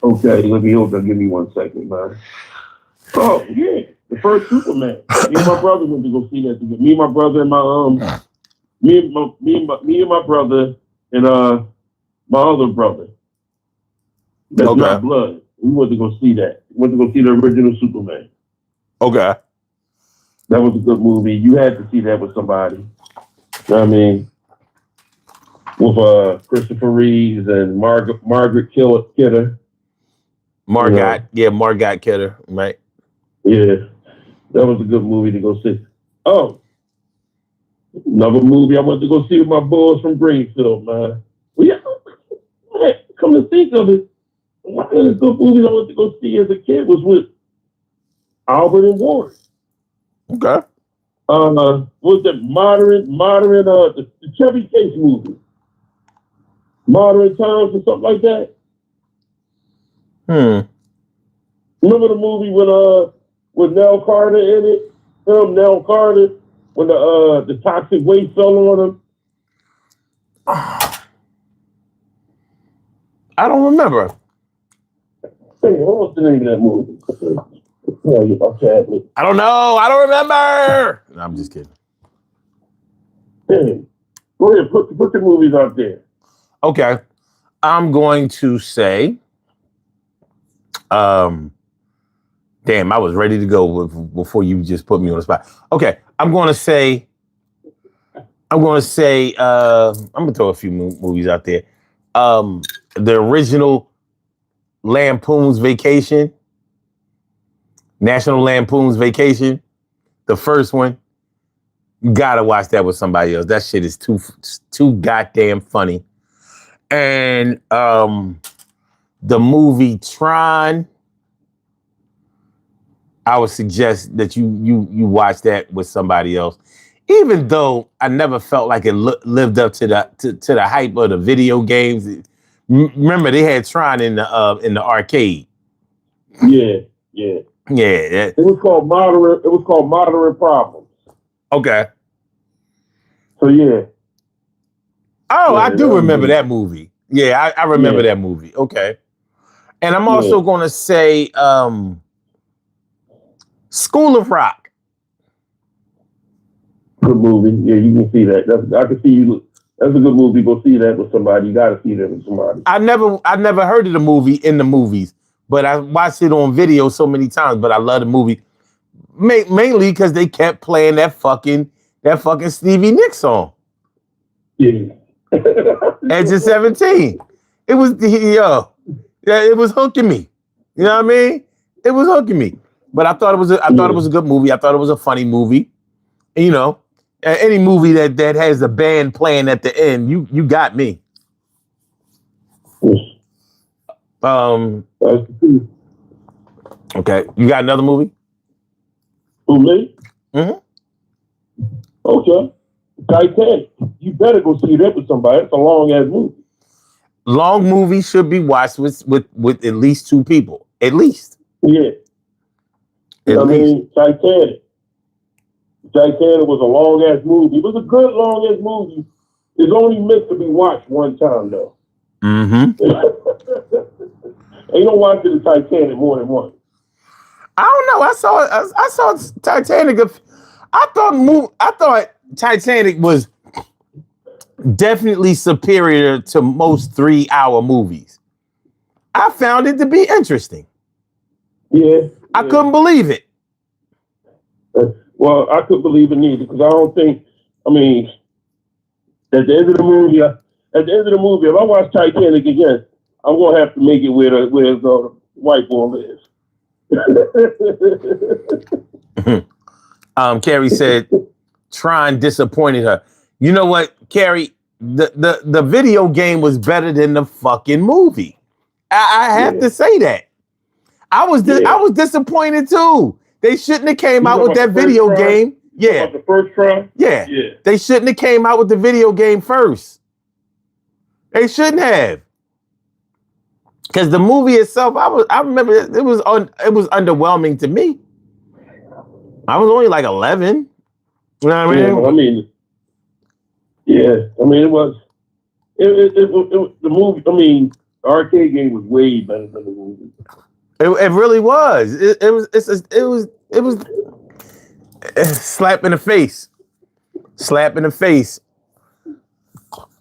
Okay, let me hold on. Give me 1 second, man. Oh yeah, the first Superman. Me and my brother went to go see that together. Me and my brother and me and my brother and my other brother. That's Okay. not blood. We went to go see that. We went to go see the original Superman. Okay. That was a good movie. You had to see that with somebody. You know what I mean? With Christopher Reeves and Margaret Kidder. Margot. Yeah, Margot Kidder. Right. Yeah, that was a good movie to go see. Oh, another movie I went to go see with my boys from Greenfield, man. Well, yeah, man, come to think of it, one of the good movies I went to go see as a kid was with Albert and Warren. Okay. Was that the Chevy Chase movie? Modern Times or something like that? Remember the movie with Nell Carter in it? Nell Carter, when the toxic waste fell on him. I don't remember. Hey, what was the name of that movie? I don't know. I don't remember. No, I'm just kidding. Hey, go ahead, put the movies out there. Okay. I'm going to say, damn, I was ready to go before you just put me on the spot. Okay. I'm going to say, I'm going to throw a few movies out there. The original Lampoon's Vacation, National Lampoon's Vacation, the first one. You gotta watch that with somebody else. That shit is too goddamn funny. And the movie Tron, I would suggest that you watch that with somebody else. Even though I never felt like it lived up to the hype of the video games. Remember, they had Tron in the arcade. Yeah. Yeah. It was called Moderate Problems. Okay. So yeah. Oh, I do remember that movie. Yeah, I remember that movie. Okay. And I'm also going to say School of Rock. Good movie. Yeah, you can see that. I can see you. That's a good movie. Go see that with somebody. You got to see that with somebody. I never heard of the movie in the movies, but I watched it on video so many times. But I love the movie mainly because they kept playing that fucking Stevie Nicks song. Yeah. Edge of 17. It was it was hooking me. You know what I mean? It was hooking me. But I thought it was a good movie. I thought it was a funny movie. And, you know, any movie that has a band playing at the end, you got me. Okay. You got another movie? Who, me? Mm-hmm. Okay. Titanic. You better go see that with somebody. It's a long ass movie. Long movie should be watched with at least two people. At least. Yeah. At least. mean, Titanic. Titanic was a long ass movie. It was a good long ass movie. It's only meant to be watched one time though. Mm-hmm. Ain't no watching the Titanic more than once. I don't know. I saw Titanic. I thought Titanic was definitely superior to most 3-hour movies. I found it to be interesting. Yeah. I couldn't believe it. Well, I couldn't believe it neither because I don't think. I mean, at the end of the movie, if I watch Titanic again, I'm gonna have to make it where the white boy lives. Carrie said Tron disappointed her. You know what, Carrie? The video game was better than the fucking movie. I have to say that. I was disappointed too. They shouldn't have came out with that video game. Yeah. The first try? Yeah. They shouldn't have came out with the video game first. They shouldn't have. Because the movie itself, I remember it was underwhelming to me. I was only like 11. You know what I Yeah, mean? I mean, yeah. I mean, it was the movie. I mean, the arcade game was way better than the movie. It really was. It was slap in the face. Slap in the face.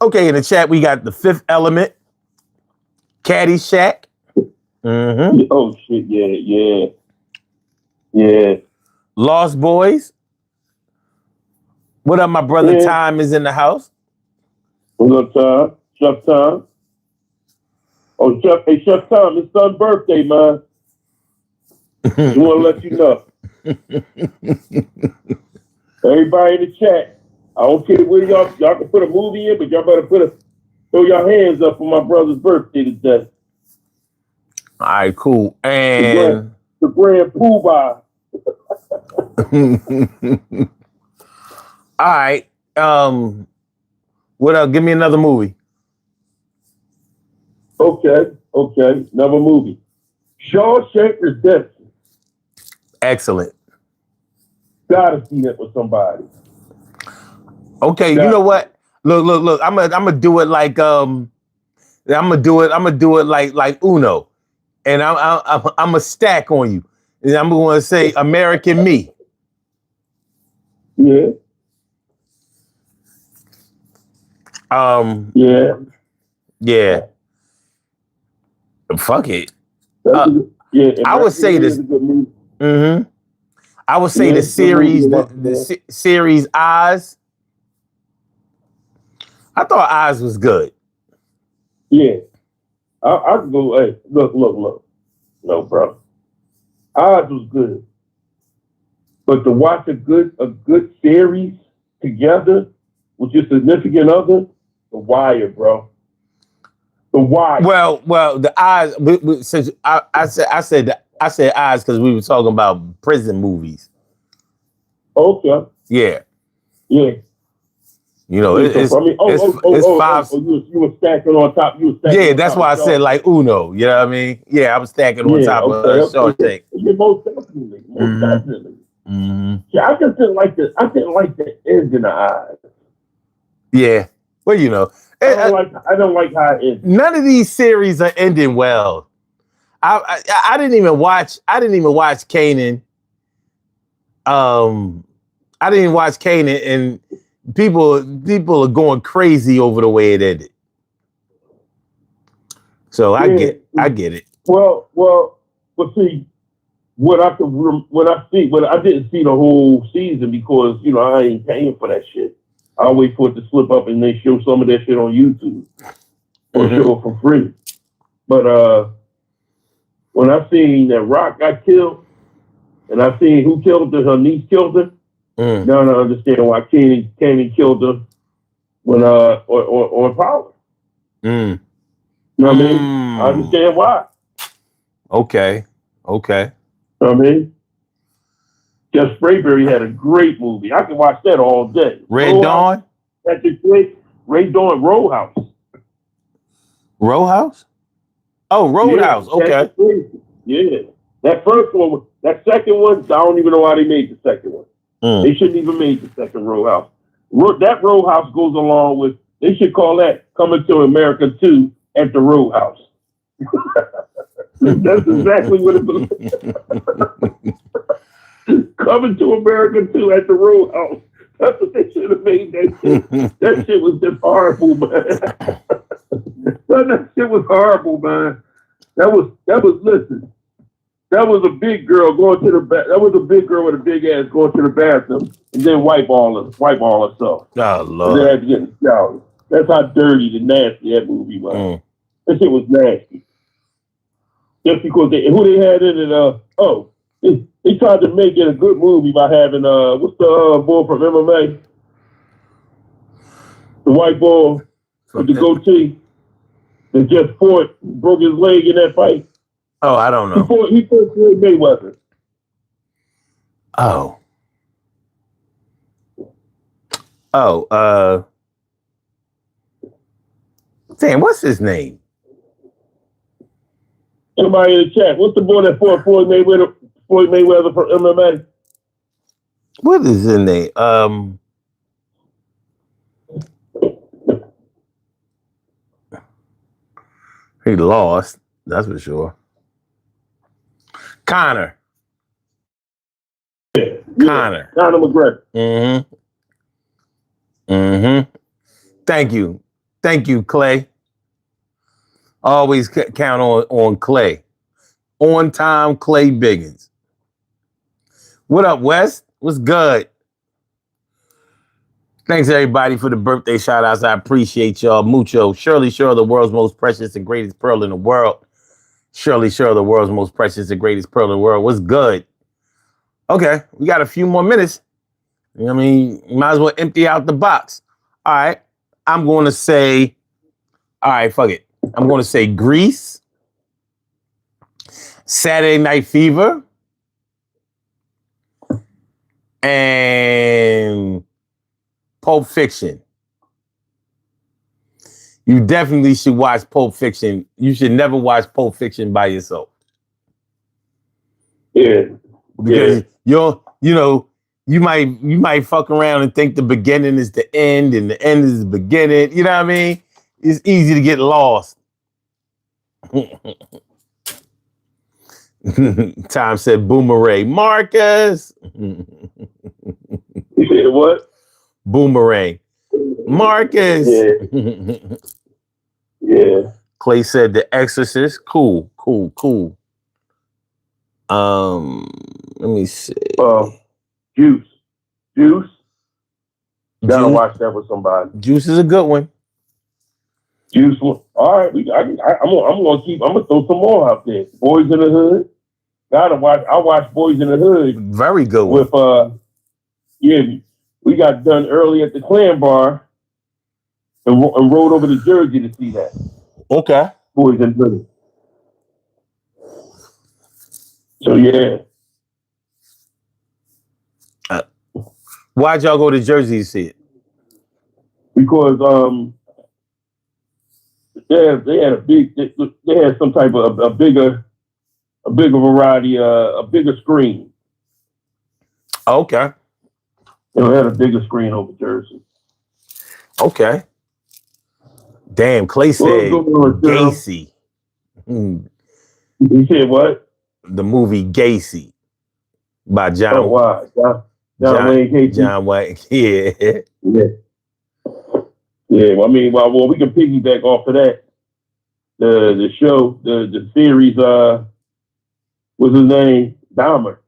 Okay, in the chat we got The Fifth Element, Caddyshack. Mm-hmm. Oh shit! Yeah. Lost Boys. What up, my brother? Yeah. Time is in the house. What's up, Chef Tom? Oh, Chef Tom, it's son's birthday, man. Just want to let you know. Everybody in the chat, I don't care where y'all can put a movie in, but y'all better throw your hands up for my brother's birthday today. All right, cool. And the grand poobah. all right. What else? Give me another movie. Okay. Another movie. Shawshank Redemption. Excellent. Gotta see that with somebody. Okay, you know what? Look. I'm gonna do it like I'm gonna do it like Uno, and I'm a stack on you, and I'm gonna say American Me. Yeah. Yeah. Fuck it. Yeah. I would say this. Mm-hmm. I would say the series, the series Oz. I thought Oz was good. Yeah. I could go, hey, look. No, bro. Oz was good. But to watch a good series together with your significant other, The Wire, bro. The Wire. Well, the Oz. Since I said Oz because we were talking about prison movies. Okay. Yeah. Yeah. You know, it's five. You were stacking on top. Yeah, that's why I said like Uno. You know what I mean? Yeah, I was stacking on top of Shawshank. Yeah, most definitely. Mm-hmm. Yeah, I just didn't like the end in the eyes. Yeah. Well, you know, I don't like how it ends. None of these series are ending well. I didn't even watch Kanan. I didn't watch Kanan, and people are going crazy over the way it ended. So I get it. Well, but see, I didn't see the whole season because I ain't paying for that shit. I wait for it to slip up and they show some of that shit on YouTube or show it for free. But when I seen that Rock got killed, and I seen who killed her niece killed her. Now I understand why Kanan killed her when or Power. You know what I mean? I understand why. Okay. You know what I mean? Jeff Sprayberry had a great movie. I can watch that all day. Red Dawn? Red Dawn Row House. Row House? Oh, Roadhouse. Yeah, okay. Yeah. That first one, that second one, I don't even know why they made the second one. They shouldn't even made the second Row House. That Row House goes along with, they should call that Coming to America 2 at the Row House. That's exactly what it was. Coming to America 2 at the Row House. That's what they should have made that shit. That shit was just horrible, man. That shit was horrible, man. That was listen. That was a big girl going to the that was a big girl with a big ass going to the bathroom and then wipe all herself. Oh Lord. And then had to get in the shower. That's how dirty and nasty that movie was. That shit was nasty. Just because who they had in it, they tried to make it a good movie by having what's the boy from MMA? The white boy with the goatee that just broke his leg in that fight. Oh, I don't know. He fought Floyd Mayweather. Oh, damn, what's his name? Somebody in the chat. What's the boy that fought Floyd Mayweather for MMA? What is his name? He lost. That's for sure. Connor. Yeah, Connor. Conor McGregor. Mm-hmm. Mm-hmm. Thank you, Clay. Always count on Clay. On time, Clay Biggins. What up, Wes? What's good? Thanks, everybody, for the birthday shout-outs. I appreciate y'all. Mucho. Shirley Sure, the world's most precious and greatest pearl in the world. Shirley Sure, the world's most precious and greatest pearl in the world. What's good? Okay, we got a few more minutes. You know what I mean? You might as well empty out the box. All right. I'm going to say, all right, fuck it. I'm going to say Grease, Saturday Night Fever, and Pulp Fiction. You definitely should watch Pulp Fiction. You should never watch Pulp Fiction by yourself. Yeah. Because you might fuck around and think the beginning is the end and the end is the beginning. You know what I mean? It's easy to get lost. Tom said Boomerang. Marcus. You said what? Boomerang. Marcus. Yeah. Yeah. Clay said The Exorcist. Cool. Let me see. Juice. Gotta Juice. watch that with somebody. Juice is a good one. Juice. All right. I'm gonna throw some more out there. Boys in the Hood. Gotta watch. I watched Boys in the Hood. Very good one. With we got done early at the Clan Bar and rode over to Jersey to see that. Okay. Boys in the Hood. So yeah. Why'd y'all go to Jersey to see it? Because they had some type of a bigger variety, a bigger screen. Okay. They had a bigger screen over Jersey. Okay. Damn, Clay said Gacy. You said what? The movie Gacy by John. Oh, wow. John Wayne Gacy. John Wayne. Yeah. Yeah. Well, I mean, well, we can piggyback off of that. The show, the series, what's his name? Dahmer.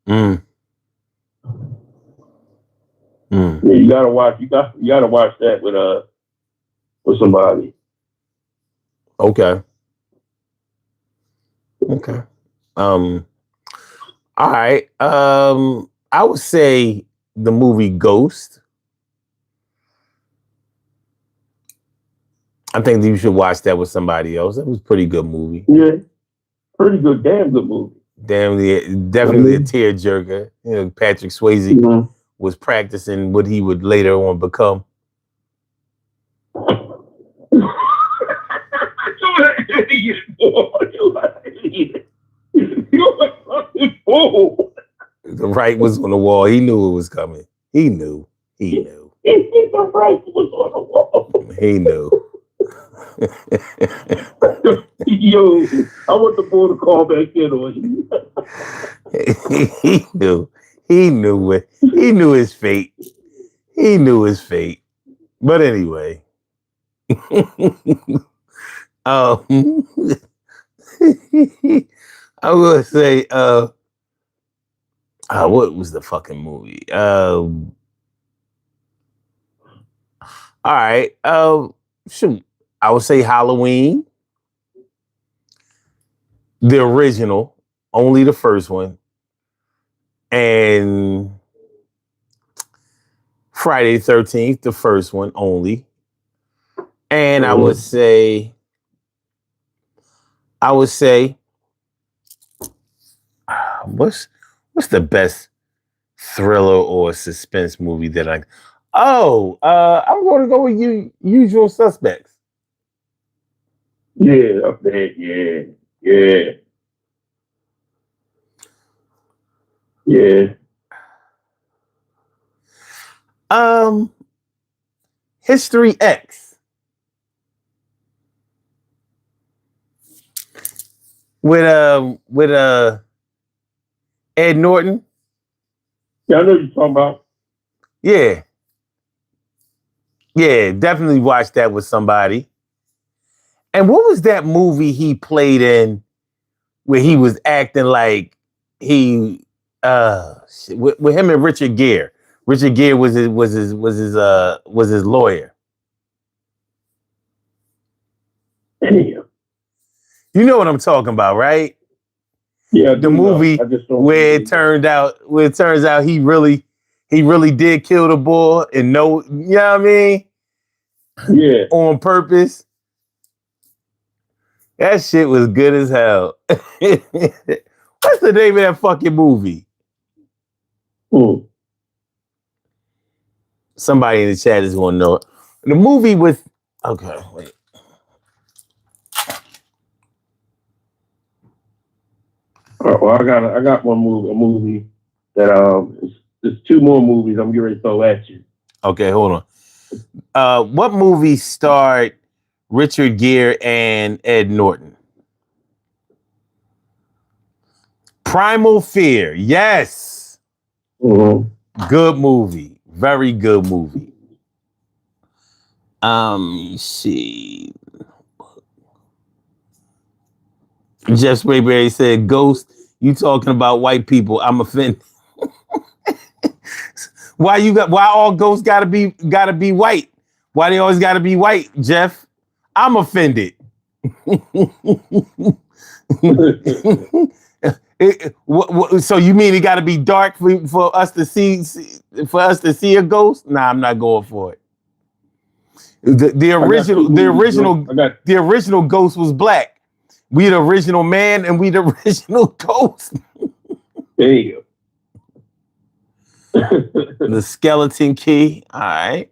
Yeah, you gotta watch. You gotta watch that with somebody. Okay. All right. I would say the movie Ghost. I think you should watch that with somebody else. That was a pretty good movie. Yeah, pretty good, damn good movie. Definitely a tearjerker. You know, Patrick Swayze was practicing what he would later on become. The right was on the wall. He knew it was coming. He knew. The right was on the wall. He knew. Yo, I want the boy to call back in on you. He knew. He knew it. He knew his fate. He knew his fate. But anyway. I will say, what was the fucking movie? All right. Shoot. I would say Halloween. The original, only the first one. And Friday the 13th, the first one only. And I would say, what's the best thriller or suspense movie that I'm going to go with Usual Suspects. Yeah, up there. Yeah. History X with Ed Norton? Yeah, I know what you're talking about. Yeah. Yeah, definitely watched that with somebody. And what was that movie he played in where he was acting like he with him and Richard Gere? Richard Gere was his lawyer. Damn. You know what I'm talking about, right? Yeah, I The do know. movie I just don't where it turns out he really did kill the boy and no, you know what I mean? Yeah. On purpose. That shit was good as hell. What's the name of that fucking movie? Somebody in the chat is gonna know it. The movie with okay, wait. Well, I got a movie that there's two more movies I'm getting ready to throw at you. Okay, hold on. What movie starred Richard Gere and Ed Norton? Primal Fear. Yes. Mm-hmm. Good movie. Very good movie. Let's see. Jeff Sprayberry said, Ghost, you talking about white people. I'm offended. Why all ghosts gotta be white? Why they always gotta be white, Jeff? I'm offended. So you mean it got to be dark for us to see a ghost? Nah, I'm not going for it. The original ghost was black. We the original man and we the original ghost. Damn. The Skeleton Key. All right.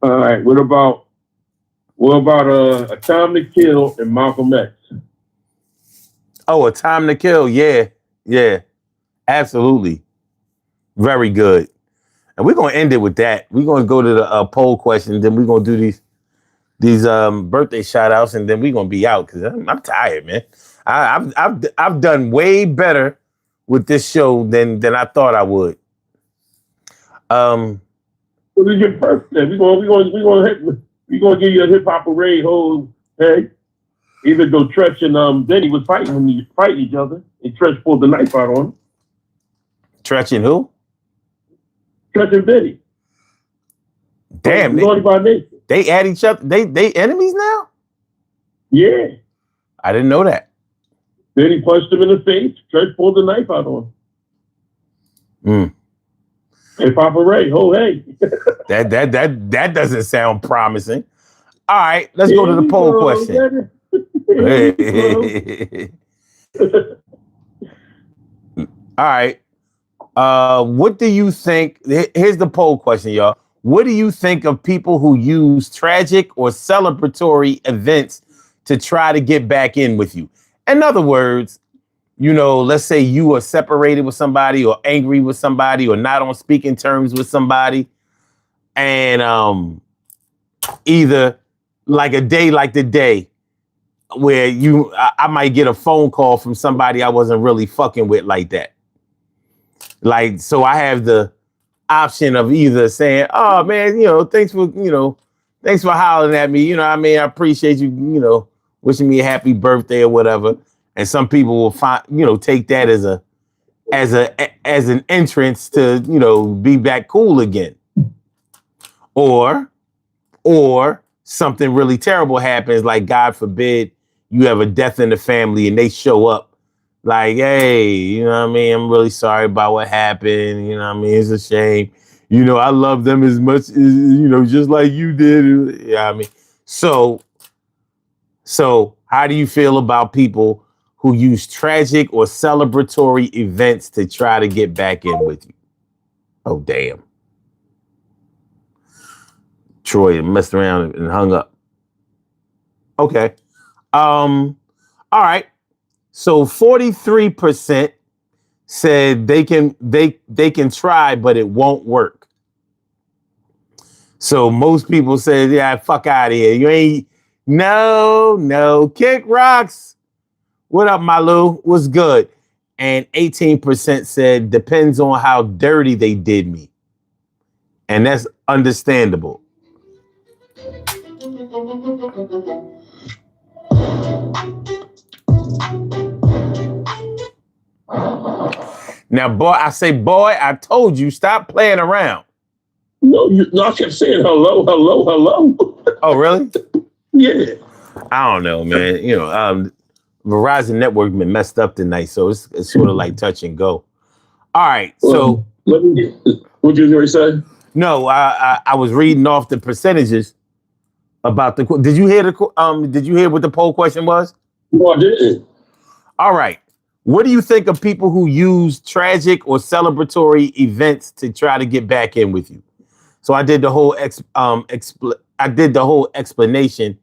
All right. What about A Time to Kill and Malcolm X? Oh, A Time to Kill. Yeah. Absolutely. Very good. And we're gonna end it with that. We're gonna go to the poll question, then we're gonna do these birthday shout outs, and then we're gonna be out because I'm tired, man. I've done way better with this show than I thought I would. What is your birthday? We're gonna give you a hip hop parade. Hey, even though Tretch and Denny was fighting each other, and Tretch pulled the knife out on him. Tretch and who? Tretch and Denny. Damn, they at each other. They enemies now? Yeah. I didn't know that. Denny punched him in the face. Tretch pulled the knife out on him. Hey, Papa Ray, hey. that doesn't sound promising. All right, let's go to the poll question. All right. What do you think? Here's the poll question, y'all. What do you think of people who use tragic or celebratory events to try to get back in with you? In other words, let's say you are separated with somebody or angry with somebody or not on speaking terms with somebody. And either like a day like the day where I might get a phone call from somebody I wasn't really fucking with like that. Like, so I have the option of either saying, oh man, thanks for hollering at me. I appreciate you, wishing me a happy birthday or whatever. And some people will take that as an entrance to, be back cool again. Or something really terrible happens, like God forbid you have a death in the family and they show up like, hey, I'm really sorry about what happened. It's a shame. I love them as much as, just like you did. Yeah, So how do you feel about people who use tragic or celebratory events to try to get back in with you? Oh, damn. Troy messed around and hung up. Okay. All right. So 43% said they can try, but it won't work. So most people say, yeah, fuck out of here. You ain't, no. Kick rocks. What up, Malu? What's good? And 18% said, depends on how dirty they did me. And that's understandable. Now, boy, I told you, stop playing around. No, I kept saying hello. Oh, really? Yeah. I don't know, man. You know, Verizon network been messed up tonight, so it's sort of like touch and go. All right, so Let me get, what you already say? no, I was reading off the percentages about the. Did you hear what the poll question was? No, I didn't. All right. What do you think of people who use tragic or celebratory events to try to get back in with you? So I did the whole explanation,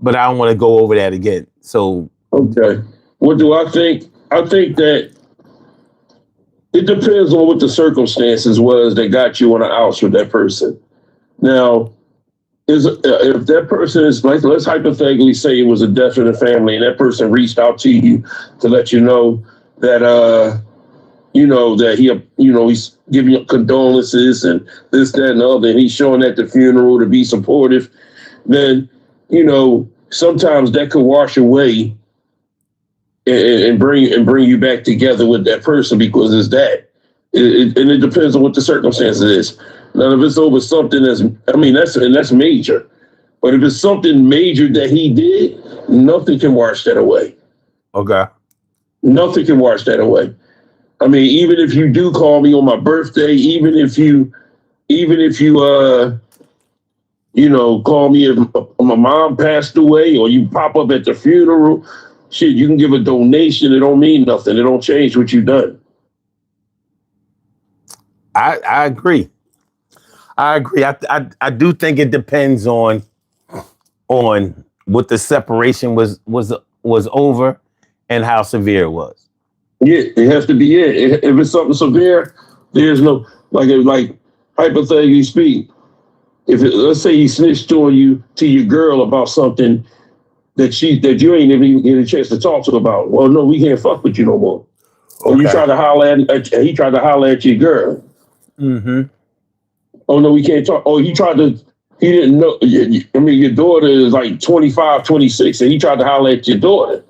but I don't want to go over that again. So okay, what do I think? I think that it depends on what the circumstances was that got you on the outs with that person. Now, if that person is like, let's hypothetically say it was a death in the family, and that person reached out to you to let you know that that he's giving you condolences and this, that, and the other, and he's showing at the funeral to be supportive, then sometimes that could wash away and bring you back together with that person because it's that. And it depends on what the circumstances is. Now, if it's over something that's major. But if it's something major that he did, nothing can wash that away. Okay. Nothing can wash that away. I mean, even if you do call me on my birthday, even if you call me if my mom passed away, or you pop up at the funeral, shit, you can give a donation. It don't mean nothing. It don't change what you've done. I agree. I do think it depends on what the separation was over and how severe it was. Yeah, it has to be it. If it's something severe, there's no like hypothetically speak. Let's say he snitched on you to your girl about something that you ain't even get a chance to talk to about. Well, no, we can't fuck with you no more. Or you try to holler at he tried to holler at your girl. Mm-hmm. Oh no, we can't talk. Oh, he didn't know. I mean, your daughter is like 25, 26, and he tried to holler at your daughter.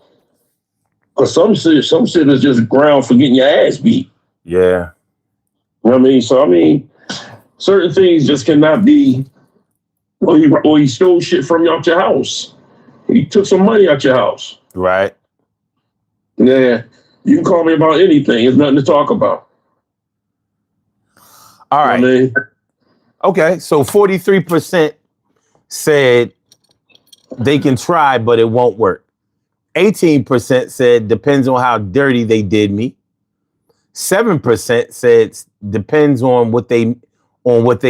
Because some shit is just ground for getting your ass beat. Yeah. I mean, certain things just cannot be. Or he stole shit from out your house. He took some money out your house. Right. Yeah. You can call me about anything. There's nothing to talk about. All right. I mean, okay. So 43% said they can try, but it won't work. 18% said depends on how dirty they did me. 7% said depends on what they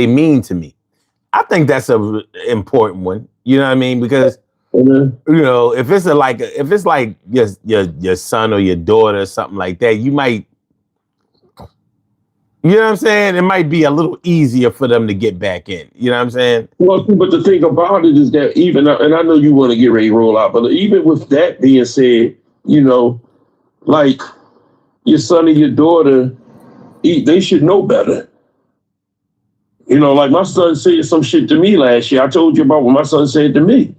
mean to me. I think that's a important one. You know what I mean? Because if it's like your son or your daughter or something like that, you might, you know what I'm saying? It might be a little easier for them to get back in. You know what I'm saying? Well, but the thing about it is that even, and I know you want to get ready to roll out, but even with that being said, like your son and your daughter, they should know better. Like my son said some shit to me last year. I told you about what my son said to me.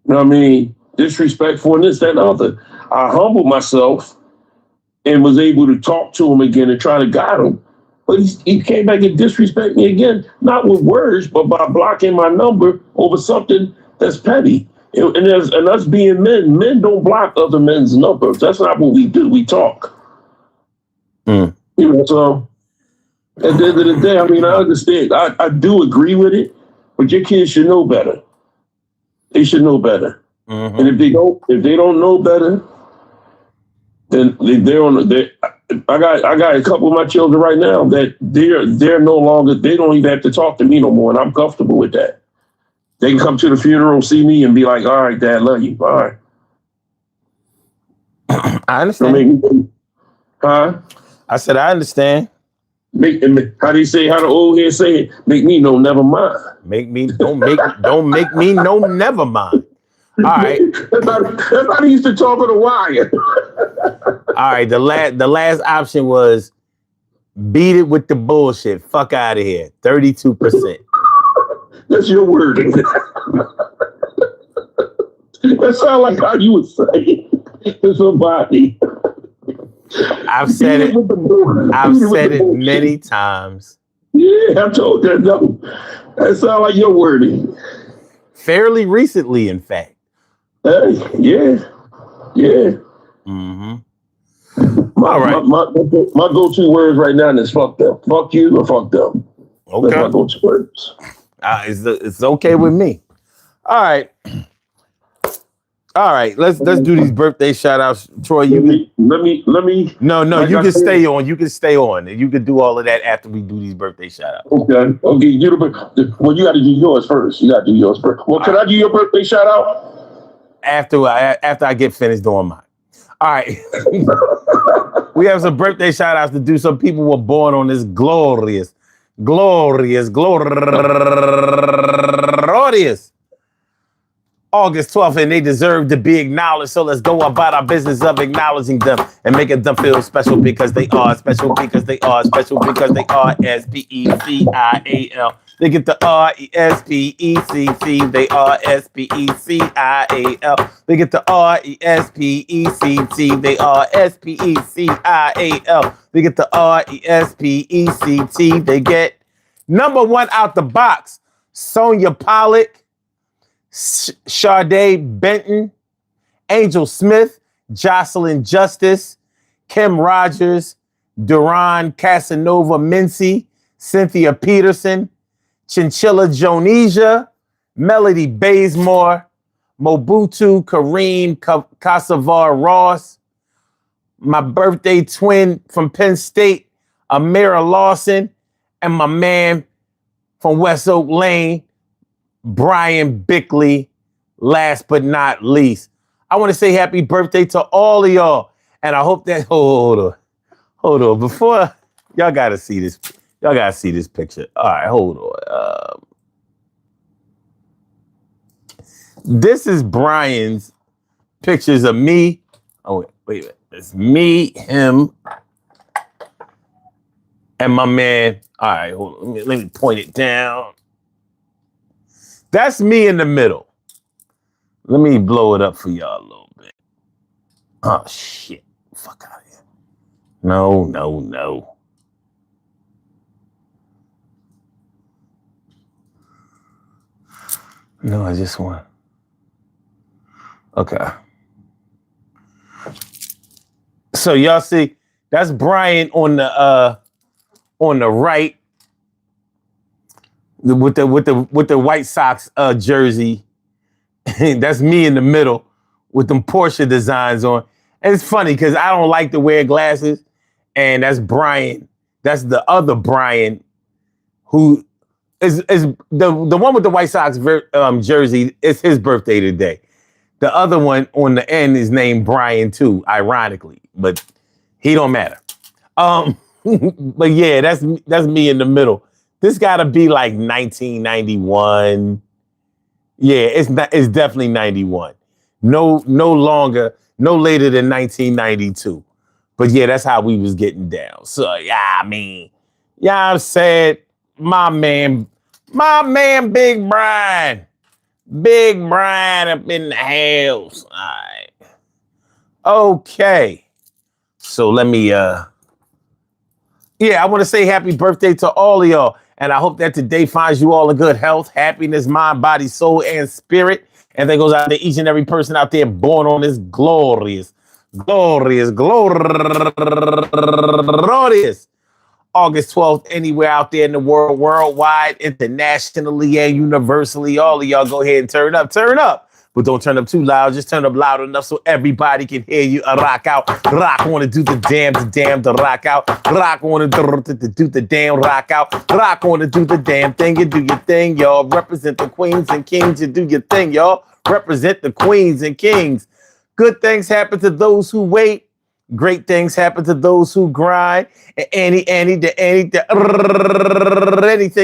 You know what I mean? Disrespectful and this, that, and other. I humbled myself and was able to talk to him again and try to guide him. But he came back and disrespected me again, not with words, but by blocking my number over something that's petty. And us being men don't block other men's numbers. That's not what we do. We talk. So at the end of the day, I mean, I understand. I do agree with it, but your kids should know better. They should know better. Mm-hmm. And if they don't know better, then I got a couple of my children right now that they're no longer, they don't even have to talk to me no more, and I'm comfortable with that. They can come to the funeral, see me, and be like, "All right, Dad, love you." All right. I understand. I said I understand. How they say, how the old head say it, make me know never mind. Don't make me no never mind. All right. That's how they used to talk on the wire. All right. The last option was beat it with the bullshit. Fuck out of here. 32%. That's your wording. That sounds like how you would say to somebody. I've said it. I've said it many times. Yeah, I told that. No, that sounds like your wording. Fairly recently, in fact. Yeah. Mm-hmm. All right. My go-to words right now is fuck them. Fuck you or fuck them. Okay. That's my go-to words. It's okay with me. All right. Let's do these birthday shout outs. Troy, let me No, like you can stay on. You can stay on. And you can do all of that after we do these birthday shout outs. Okay. Well, you gotta do yours first. Well, can I do your birthday shout out? After I get finished doing mine. All right. We have some birthday shout outs to do. Some people were born on this glorious August 12th, and they deserve to be acknowledged. So let's go about our business of acknowledging them and making them feel special because they are special because they are special because they are SPECIAL. They get the RESPECT. They are SPECIAL. They get the RESPECT. They are SPECIAL. They get the RESPECT. They get number one out the box. Sonia Pollock, Sade Benton, Angel Smith, Jocelyn Justice, Kim Rogers, Duran Casanova Mincy, Cynthia Peterson, Chinchilla Jonesia, Melody Bazemore, Mobutu Kareem Casavar Ross, my birthday twin from Penn State, Amira Lawson, and my man from West Oak Lane, Brian Bickley, last but not least. I want to say happy birthday to all of y'all. And I hope that, hold on. Before, y'all got to see this. Y'all got to see this picture. All right, hold on. This is Brian's pictures of me. Oh, wait a minute. It's me, him, and my man. All right, hold on. Let me point it down. That's me in the middle. Let me blow it up for y'all a little bit. Oh, shit. Fuck out of here. No. No, I just want. Okay. So y'all see, that's Brian on the right with the White Sox jersey. That's me in the middle with them Porsche designs on. And it's funny because I don't like to wear glasses, and that's Brian. That's the other Brian who is the one with the White Sox jersey. It's his birthday today. The other one on the end is named Brian too, ironically, but he don't matter. But yeah, that's me in the middle. This got to be like 1991. Yeah, it's definitely 91. No later than 1992. But yeah, that's how we was getting down. So yeah, I mean, yeah, I'm sad. My man, Big Brian up in the house. All right. Okay. So let me, I want to say happy birthday to all of y'all. And I hope that today finds you all in good health, happiness, mind, body, soul, and spirit. And that goes out to each and every person out there born on this glorious August 12th, anywhere out there in the world, worldwide, internationally, and universally. All of y'all go ahead and turn up. But don't turn up too loud. Just turn up loud enough so everybody can hear you. Rock out. Rock on to do the damn to rock out. Rock on to do the damn rock out. Rock on to do the damn thing. You do your thing, y'all. Represent the queens and kings. You do your thing, y'all. Represent the queens and kings. Good things happen to those who wait. Great things happen to those who grind. And anything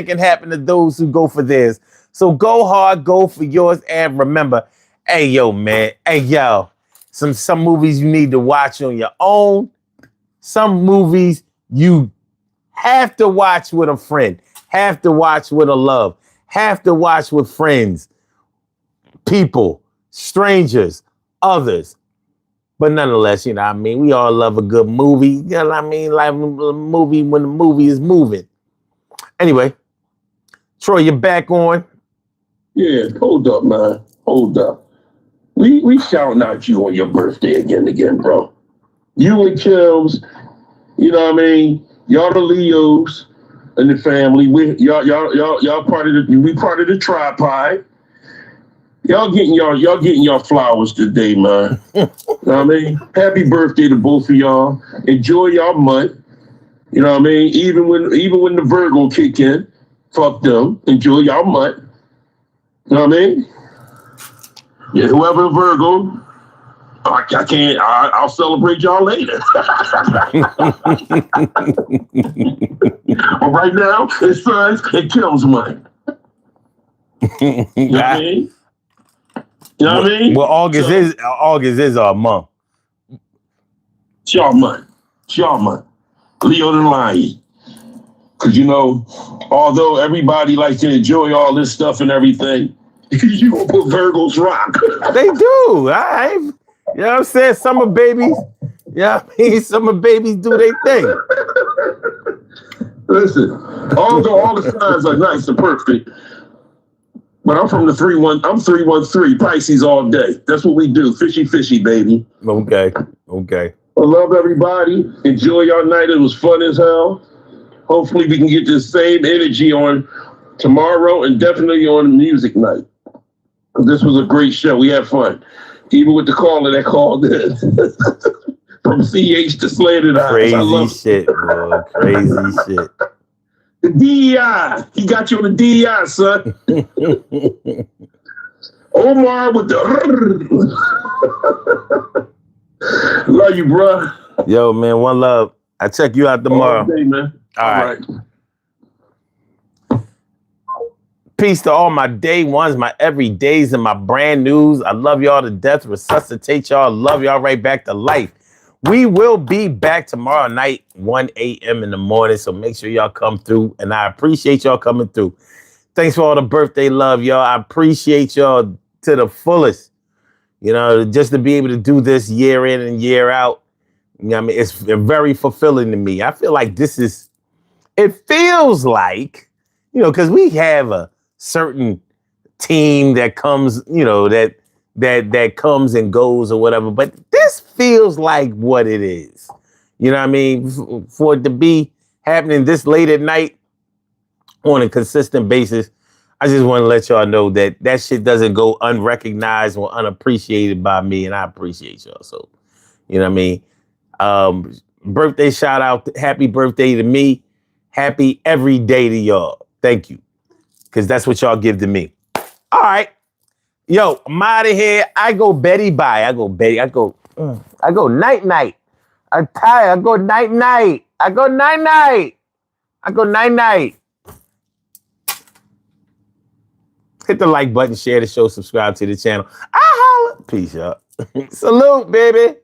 can happen to those who go for theirs. So go hard, go for yours, and remember, hey yo, man, hey yo, some movies you need to watch on your own. Some movies you have to watch with a friend, have to watch with a love, have to watch with friends, people, strangers, others. But nonetheless, you know what I mean? We all love a good movie. You know what I mean? Like a movie when the movie is moving. Anyway, Troy, you're back on. Yeah, hold up, man. Hold up. We shouting out you on your birthday again, bro. You and Kills, you know what I mean? Y'all the Leos in the family. Y'all part of the tripod. Y'all getting your flowers today, man. You know what I mean? Happy birthday to both of y'all. Enjoy y'all month. You know what I mean? Even when the Virgo kick in, fuck them. Enjoy y'all month. You know what I mean? Yeah, whoever Virgo, I can't. I'll celebrate y'all later. But right now, it's Suns and Kills month. You know what I mean? You know what I mean? Well, August is our month. It's y'all month. Leo the Lion. Because, you know, although everybody likes to enjoy all this stuff and everything, you gonna put Virgos rock. They do. You know what I'm saying? Summer babies. Yeah, I mean, summer babies do their thing. Listen, although all the signs are nice and perfect, but I'm from the 313 Pisces all day. That's what we do. Fishy, baby. Okay. I love everybody. Enjoy your night. It was fun as hell. Hopefully we can get the same energy on tomorrow and definitely on music night. This was a great show. We had fun. Even with the caller that called in. From CH to Slanted Eyes. Crazy shit, bro. Crazy shit. The DEI. He got you on the DEI, son. Omar with the... Love you, bro. Yo, man, one love. I check you out tomorrow. All day, man. All right. Peace to all my day ones, my everydays, and my brand news. I love y'all to death. Resuscitate y'all. Love y'all right back to life. We will be back tomorrow night, 1 a.m. in the morning. So make sure y'all come through. And I appreciate y'all coming through. Thanks for all the birthday love, y'all. I appreciate y'all to the fullest. You know, just to be able to do this year in and year out. You know what I mean? It's very fulfilling to me. I feel like it feels like, you know, because we have a certain team that comes, you know, that comes and goes or whatever. But this feels like what it is. You know what I mean? For it to be happening this late at night on a consistent basis, I just want to let y'all know that shit doesn't go unrecognized or unappreciated by me, and I appreciate y'all. So, you know what I mean? Birthday shout out, happy birthday to me. Happy every day to y'all. Thank you. Because that's what y'all give to me. All right. Yo, I'm out of here. I go Betty bye. I go night night. I'm tired. I go night night. Hit the like button, share the show, subscribe to the channel. Peace, y'all. Salute, baby.